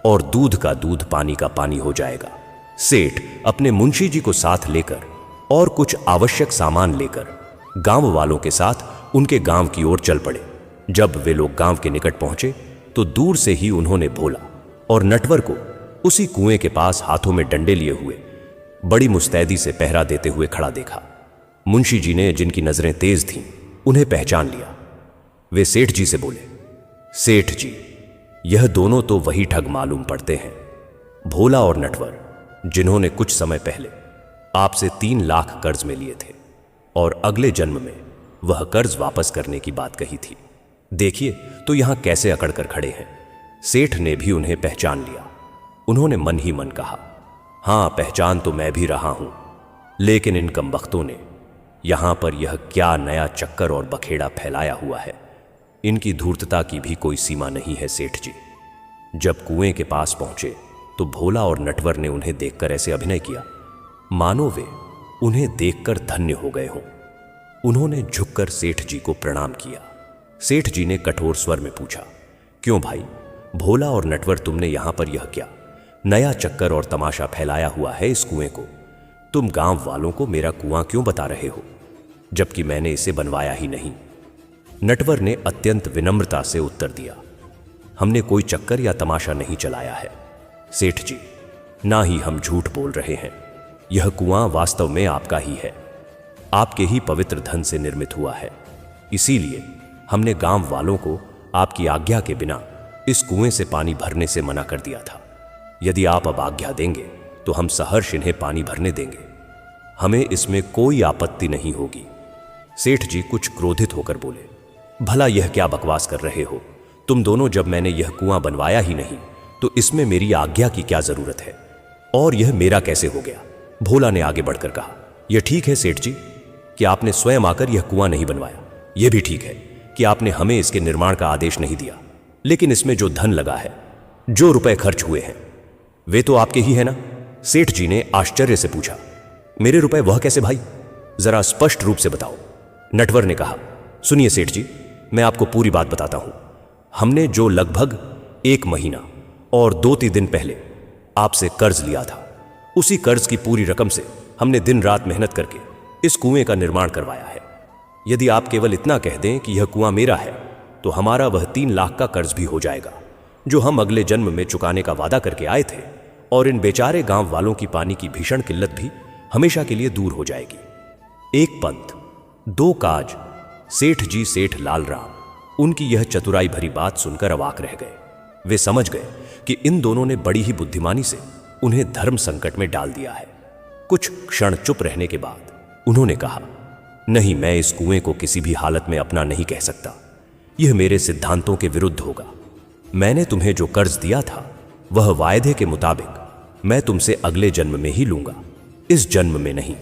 और दूध का दूध, पानी का पानी हो जाएगा। सेठ अपने मुंशी जी को साथ लेकर और कुछ आवश्यक सामान लेकर गांव वालों के साथ उनके गांव की ओर चल पड़े। जब वे लोग गांव के निकट पहुंचे तो दूर से ही उन्होंने भोला और नटवर को उसी कुएं के पास हाथों में डंडे लिए हुए बड़ी मुस्तैदी से पहरा देते हुए खड़ा देखा। मुंशी जी ने, जिनकी नजरें तेज थीं, उन्हें पहचान लिया। वे सेठ जी से बोले, सेठ जी, यह दोनों तो वही ठग मालूम पड़ते हैं, भोला और नटवर, जिन्होंने कुछ समय पहले आपसे 3 लाख कर्ज में लिए थे और अगले जन्म में वह कर्ज वापस करने की बात कही थी। देखिए तो यहां कैसे अकड़ कर खड़े हैं। सेठ ने भी उन्हें पहचान लिया। उन्होंने मन ही मन कहा, हां, पहचान तो मैं भी रहा हूं, लेकिन इन कमबख्तों ने यहां पर यह क्या नया चक्कर और बखेड़ा फैलाया हुआ है। इनकी धूर्तता की भी कोई सीमा नहीं है सेठ जी। जब कुएं के पास पहुंचे तो भोला और नटवर ने उन्हें देखकर ऐसे अभिनय किया मानो वे उन्हें देखकर धन्य हो गए हों। उन्होंने झुककर सेठ जी को प्रणाम किया। सेठ जी ने कठोर स्वर में पूछा, क्यों भाई भोला और नटवर, तुमने यहां पर यह क्या नया चक्कर और तमाशा फैलाया हुआ है इस कुएं को? तुम गांव वालों को मेरा कुआं क्यों बता रहे हो, जबकि मैंने इसे बनवाया ही नहीं? नटवर ने अत्यंत विनम्रता से उत्तर दिया, हमने कोई चक्कर या तमाशा नहीं चलाया है सेठ जी, ना ही हम झूठ बोल रहे हैं। यह कुआं वास्तव में आपका ही है, आपके ही पवित्र धन से निर्मित हुआ है। इसीलिए हमने गांव वालों को आपकी आज्ञा के बिना इस कुएं से पानी भरने से मना कर दिया था। यदि आप अब आज्ञा देंगे तो हम सहर्ष इन्हें पानी भरने देंगे, हमें इसमें कोई आपत्ति नहीं होगी। सेठ जी कुछ क्रोधित होकर बोले, भला यह क्या बकवास कर रहे हो तुम दोनों? जब मैंने यह कुआं बनवाया ही नहीं तो इसमें मेरी आज्ञा की क्या जरूरत है, और यह मेरा कैसे हो गया? भोला ने आगे बढ़कर कहा, यह ठीक है सेठ जी कि आपने स्वयं आकर यह कुआं नहीं बनवाया। यह भी ठीक है कि आपने हमें इसके निर्माण का आदेश नहीं दिया, लेकिन इसमें जो धन लगा है, जो रुपए खर्च हुए हैं, वे तो आपके ही है ना? सेठ जी ने आश्चर्य से पूछा, मेरे रुपए वह कैसे भाई? जरा स्पष्ट रूप से बताओ। नटवर ने कहा, सुनिए सेठ जी, मैं आपको पूरी बात बताता हूं। हमने जो लगभग 1 महीना और 2-3 दिन पहले आपसे कर्ज लिया था, उसी कर्ज की पूरी रकम से हमने दिन रात मेहनत करके इस कुएं का निर्माण करवाया है। यदि आप केवल इतना कह दें कि यह कुआं मेरा है तो हमारा वह 3 लाख का कर्ज भी हो जाएगा, जो हम अगले जन्म में चुकाने का वादा करके आए थे, और इन बेचारे गांव वालों की पानी की भीषण किल्लत भी हमेशा के लिए दूर हो जाएगी। 1 पंथ 2 काज। सेठ जी, सेठ लाल राम, उनकी यह चतुराई भरी बात सुनकर अवाक रह गए। वे समझ गए कि इन दोनों ने बड़ी ही बुद्धिमानी से उन्हें धर्म संकट में डाल दिया है। कुछ क्षण चुप रहने के बाद उन्होंने कहा, नहीं, मैं इस कुएं को किसी भी हालत में अपना नहीं कह सकता। यह मेरे सिद्धांतों के विरुद्ध होगा। मैंने तुम्हें जो कर्ज दिया था वह वायदे के मुताबिक मैं तुमसे अगले जन्म में ही लूंगा, इस जन्म में नहीं।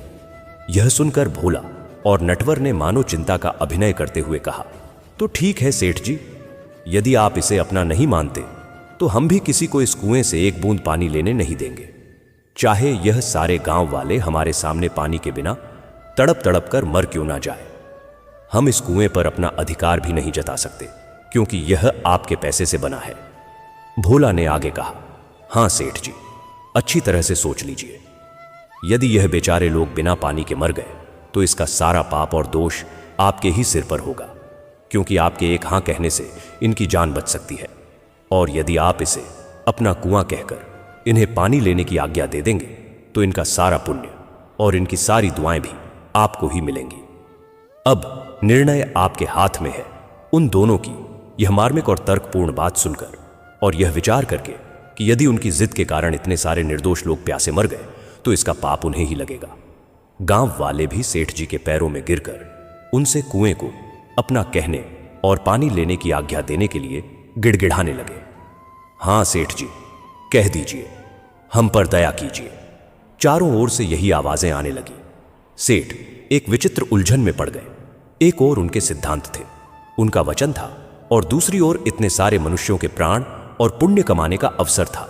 यह सुनकर भोला और नटवर ने मानो चिंता का अभिनय करते हुए कहा, तो ठीक है सेठ जी, यदि आप इसे अपना नहीं मानते तो हम भी किसी को इस कुएं से 1 बूंद पानी लेने नहीं देंगे, चाहे यह सारे गांव वाले हमारे सामने पानी के बिना तड़प तड़प कर मर क्यों ना जाए। हम इस कुएं पर अपना अधिकार भी नहीं जता सकते। क्योंकि यह आपके पैसे से बना है। भोला ने आगे कहा, हां सेठ जी, अच्छी तरह से सोच लीजिए। यदि यह बेचारे लोग बिना पानी के मर गए तो इसका सारा पाप और दोष आपके ही सिर पर होगा, क्योंकि आपके एक हां कहने से इनकी जान बच सकती है। और यदि आप इसे अपना कुआं कहकर इन्हें पानी लेने की आज्ञा दे देंगे तो इनका सारा पुण्य और इनकी सारी दुआएं भी आपको ही मिलेंगी। अब निर्णय आपके हाथ में है। उन दोनों की यह मार्मिक और तर्कपूर्ण बात सुनकर और यह विचार करके कि यदि उनकी जिद के कारण इतने सारे निर्दोष लोग प्यासे मर गए तो इसका पाप उन्हें ही लगेगा, गांव वाले भी सेठ जी के पैरों में गिरकर उनसे कुएं को अपना कहने और पानी लेने की आज्ञा देने के लिए गिड़गिड़ाने लगे। हां सेठ जी, कह दीजिए, हम पर दया कीजिए। चारों ओर से यही आवाजें आने लगी। सेठ एक विचित्र उलझन में पड़ गए। एक ओर उनके सिद्धांत थे, उनका वचन था, और दूसरी ओर इतने सारे मनुष्यों के प्राण और पुण्य कमाने का अवसर था।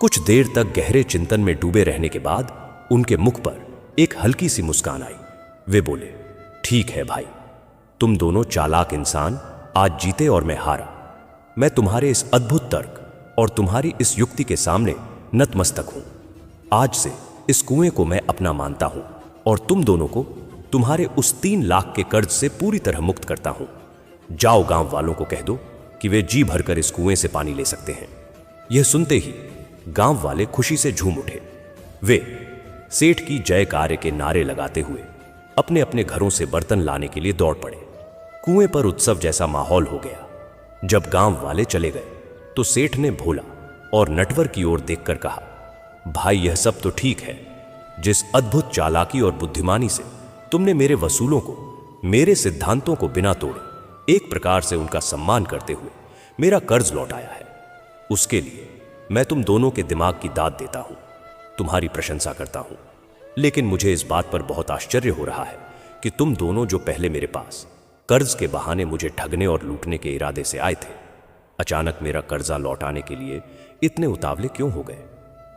कुछ देर तक गहरे चिंतन में डूबे रहने के बाद उनके मुख पर एक हल्की सी मुस्कान आई। वे बोले, ठीक है भाई, तुम दोनों चालाक इंसान आज जीते और मैं हारा। मैं तुम्हारे इस अद्भुत तर्क और तुम्हारी इस युक्ति के सामने नतमस्तक हूं। आज से इस कुएं को मैं अपना मानता हूं और तुम दोनों को तुम्हारे उस 3 लाख के कर्ज से पूरी तरह मुक्त करता हूं। जाओ गांव वालों को कह दो कि वे जी भरकर इस कुएं से पानी ले सकते हैं। यह सुनते ही गांव वाले खुशी से झूम उठे। वे सेठ की जय कार्य के नारे लगाते हुए अपने अपने घरों से बर्तन लाने के लिए दौड़ पड़े। कुएं पर उत्सव जैसा माहौल हो गया। जब गांव वाले चले गए तो सेठ ने भोला और नटवर की ओर देखकर कहा, भाई यह सब तो ठीक है। जिस अद्भुत चालाकी और बुद्धिमानी से तुमने मेरे वसूलों को, मेरे सिद्धांतों को बिना तोड़े एक प्रकार से उनका सम्मान करते हुए मेरा कर्ज लौटाया है, उसके लिए मैं तुम दोनों के दिमाग की दाद देता हूं, तुम्हारी प्रशंसा करता हूं। लेकिन मुझे इस बात पर बहुत आश्चर्य हो रहा है कि तुम दोनों जो पहले मेरे पास कर्ज के बहाने मुझे ठगने और लूटने के इरादे से आए थे, अचानक मेरा कर्जा लौटाने के लिए इतने उतावले क्यों हो गए?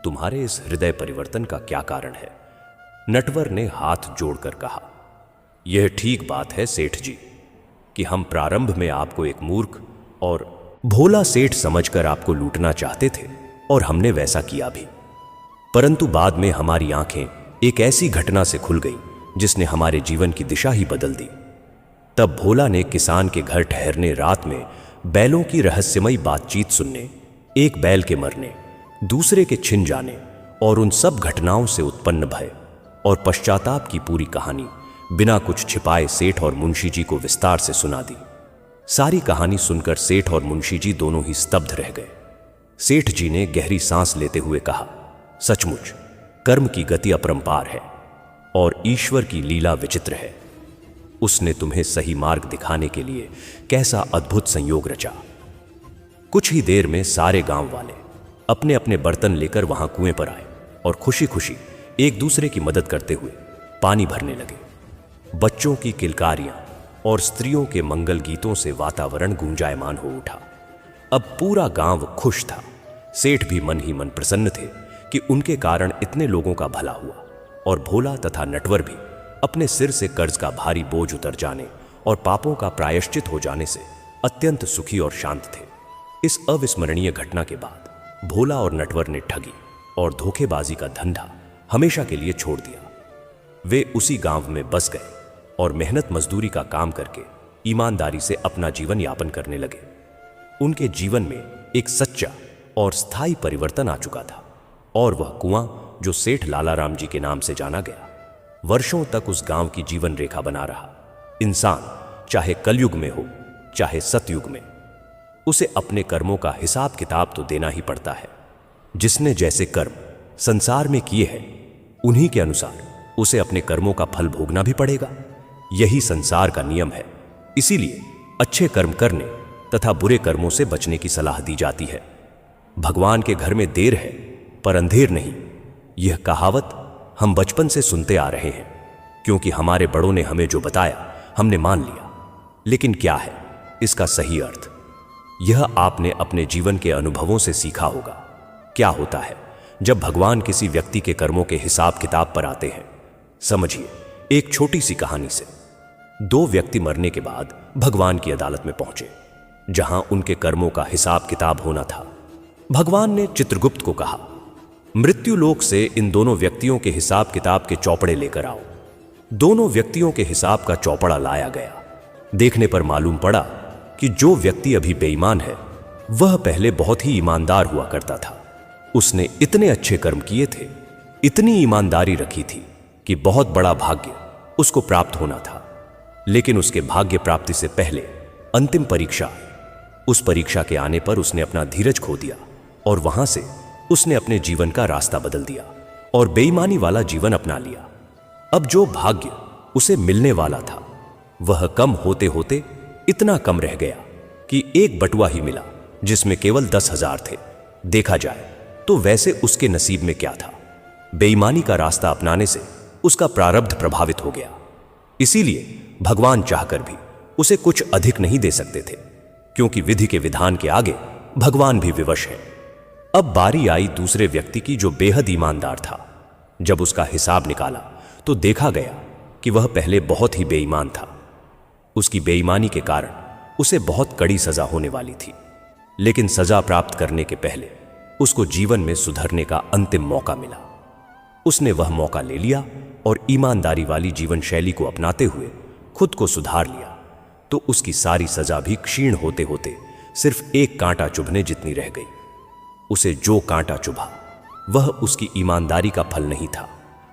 तुम्हारे इस हृदय परिवर्तन का क्या कारण है? नटवर ने हाथ जोड़कर कहा, यह ठीक बात है सेठ जी कि हम प्रारंभ में आपको एक मूर्ख और भोला सेठ समझकर आपको लूटना चाहते थे और हमने वैसा किया भी। परंतु बाद में हमारी आंखें एक ऐसी घटना से खुल गई जिसने हमारे जीवन की दिशा ही बदल दी। तब भोला ने किसान के घर ठहरने रात में बैलों की रहस्यमयी बातचीत सुनने, एक बैल के मरने, दूसरे के छिन जाने और उन सब घटनाओं से उत्पन्न भय और पश्चाताप की पूरी कहानी बिना कुछ छिपाए सेठ और मुंशी जी को विस्तार से सुना दी। सारी कहानी सुनकर सेठ और मुंशी जी दोनों ही स्तब्ध रह गए। सेठ जी ने गहरी सांस लेते हुए कहा, सचमुच कर्म की गति अपरंपार है और ईश्वर की लीला विचित्र है। उसने तुम्हें सही मार्ग दिखाने के लिए कैसा अद्भुत संयोग रचा। कुछ ही देर में सारे गांव वाले अपने अपने बर्तन लेकर वहां कुएं पर आए और खुशी खुशी एक दूसरे की मदद करते हुए पानी भरने लगे। बच्चों की किलकारियां और स्त्रियों के मंगल गीतों से वातावरण गूंजायमान हो उठा। अब पूरा गांव खुश था। सेठ भी मन ही मन प्रसन्न थे कि उनके कारण इतने लोगों का भला हुआ, और भोला तथा नटवर भी अपने सिर से कर्ज का भारी बोझ उतर जाने और पापों का प्रायश्चित हो जाने से अत्यंत सुखी और शांत थे। इस अविस्मरणीय घटना के बाद भोला और नटवर ने ठगी और धोखेबाजी का धंधा हमेशा के लिए छोड़ दिया। वे उसी गांव में बस गए और मेहनत मजदूरी का काम करके ईमानदारी से अपना जीवन यापन करने लगे। उनके जीवन में एक सच्चा और स्थायी परिवर्तन आ चुका था, और वह कुआं जो सेठ लालाराम जी के नाम से जाना गया, वर्षों तक उस गांव की जीवन रेखा बना रहा। इंसान चाहे कलयुग में हो चाहे सतयुग में, उसे अपने कर्मों का हिसाब किताब तो देना ही पड़ता है। जिसने जैसे कर्म संसार में किए हैं, उन्हीं के अनुसार उसे अपने कर्मों का फल भोगना भी पड़ेगा। यही संसार का नियम है। इसीलिए अच्छे कर्म करने तथा बुरे कर्मों से बचने की सलाह दी जाती है। भगवान के घर में देर है पर अंधेर नहीं, यह कहावत हम बचपन से सुनते आ रहे हैं, क्योंकि हमारे बड़ों ने हमें जो बताया हमने मान लिया। लेकिन क्या है इसका सही अर्थ, यह आपने अपने जीवन के अनुभवों से सीखा होगा। क्या होता है जब भगवान किसी व्यक्ति के कर्मों के हिसाब किताब पर आते हैं? समझिए एक छोटी सी कहानी से। 2 व्यक्ति मरने के बाद भगवान की अदालत में पहुंचे। जहां उनके कर्मों का हिसाब किताब होना था। भगवान ने चित्रगुप्त को कहा, मृत्युलोक से इन दोनों व्यक्तियों के हिसाब किताब के चौपड़े लेकर आओ। दोनों व्यक्तियों के हिसाब का चौपड़ा लाया गया। देखने पर मालूम पड़ा कि जो व्यक्ति अभी बेईमान है वह पहले बहुत ही ईमानदार हुआ करता था। उसने इतने अच्छे कर्म किए थे, इतनी ईमानदारी रखी थी कि बहुत बड़ा भाग्य उसको प्राप्त होना था। लेकिन उसके भाग्य प्राप्ति से पहले अंतिम परीक्षा, उस परीक्षा के आने पर उसने अपना धीरज खो दिया और वहां से उसने अपने जीवन का रास्ता बदल दिया और बेईमानी वाला जीवन अपना लिया। अब जो भाग्य उसे मिलने वाला था वह कम होते होते इतना कम रह गया कि एक बटुआ ही मिला जिसमें केवल 10,000 थे। देखा जाए तो वैसे उसके नसीब में क्या था? बेईमानी का रास्ता अपनाने से उसका प्रारब्ध प्रभावित हो गया। इसीलिए भगवान चाहकर भी उसे कुछ अधिक नहीं दे सकते थे, क्योंकि विधि के विधान के आगे भगवान भी विवश है। अब बारी आई दूसरे व्यक्ति की जो बेहद ईमानदार था। जब उसका हिसाब निकाला तो देखा गया कि वह पहले बहुत ही बेईमान था। उसकी बेईमानी के कारण उसे बहुत कड़ी सजा होने वाली थी। लेकिन सजा प्राप्त करने के पहले उसको जीवन में सुधरने का अंतिम मौका मिला। उसने वह मौका ले लिया और ईमानदारी वाली जीवन शैली को अपनाते हुए खुद को सुधार लिया। तो उसकी सारी सजा भी क्षीण होते होते सिर्फ एक कांटा चुभने जितनी रह गई। उसे जो कांटा चुभा वह उसकी ईमानदारी का फल नहीं था,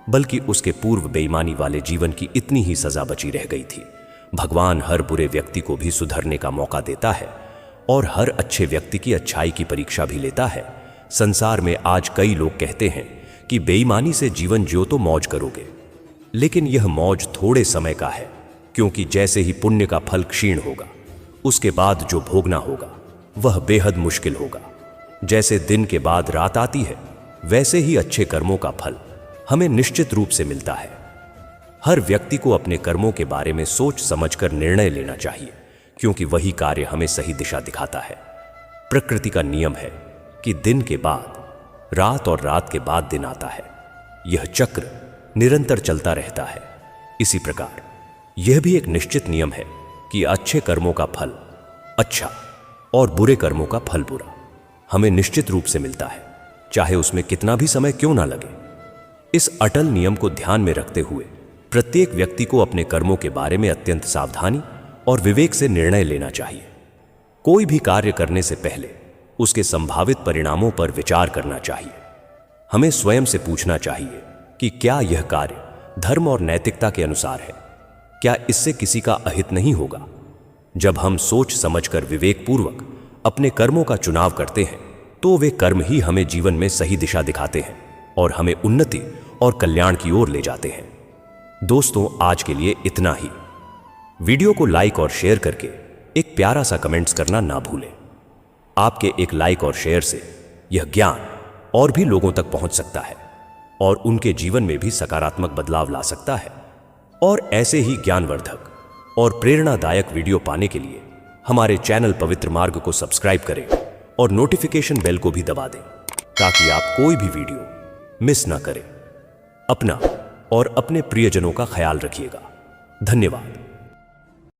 बल्कि उसके पूर्व बेईमानी वाले जीवन की इतनी ही सजा बची रह गई थी। भगवान हर बुरे व्यक्ति को भी सुधरने का मौका देता है और हर अच्छे व्यक्ति की अच्छाई की परीक्षा भी लेता है। संसार में आज कई लोग कहते हैं कि बेईमानी से जीवन जियो तो मौज करोगे, लेकिन यह मौज थोड़े समय का है, क्योंकि जैसे ही पुण्य का फल क्षीण होगा उसके बाद जो भोगना होगा वह बेहद मुश्किल होगा। जैसे दिन के बाद रात आती है, वैसे ही अच्छे कर्मों का फल हमें निश्चित रूप से मिलता है। हर व्यक्ति को अपने कर्मों के बारे में सोच समझकर निर्णय लेना चाहिए, क्योंकि वही कार्य हमें सही दिशा दिखाता है। प्रकृति का नियम है कि दिन के बाद रात और रात के बाद दिन आता है। यह चक्र निरंतर चलता रहता है। इसी प्रकार यह भी एक निश्चित नियम है कि अच्छे कर्मों का फल अच्छा और बुरे कर्मों का फल बुरा हमें निश्चित रूप से मिलता है, चाहे उसमें कितना भी समय क्यों ना लगे। इस अटल नियम को ध्यान में रखते हुए प्रत्येक व्यक्ति को अपने कर्मों के बारे में अत्यंत सावधानी और विवेक से निर्णय लेना चाहिए। कोई भी कार्य करने से पहले उसके संभावित परिणामों पर विचार करना चाहिए। हमें स्वयं से पूछना चाहिए कि क्या यह कार्य धर्म और नैतिकता के अनुसार है? क्या इससे किसी का अहित नहीं होगा? जब हम सोच समझकर विवेकपूर्वक अपने कर्मों का चुनाव करते हैं तो वे कर्म ही हमें जीवन में सही दिशा दिखाते हैं और हमें उन्नति और कल्याण की ओर ले जाते हैं। दोस्तों, आज के लिए इतना ही। वीडियो को लाइक और शेयर करके एक प्यारा सा कमेंट्स करना ना भूलें। आपके एक लाइक और शेयर से यह ज्ञान और भी लोगों तक पहुंच सकता है और उनके जीवन में भी सकारात्मक बदलाव ला सकता है। और ऐसे ही ज्ञानवर्धक और प्रेरणादायक वीडियो पाने के लिए हमारे चैनल पवित्र मार्ग को सब्सक्राइब करें और नोटिफिकेशन बेल को भी दबा दें, ताकि आप कोई भी वीडियो मिस ना करें। अपना और अपने प्रियजनों का ख्याल रखिएगा। धन्यवाद।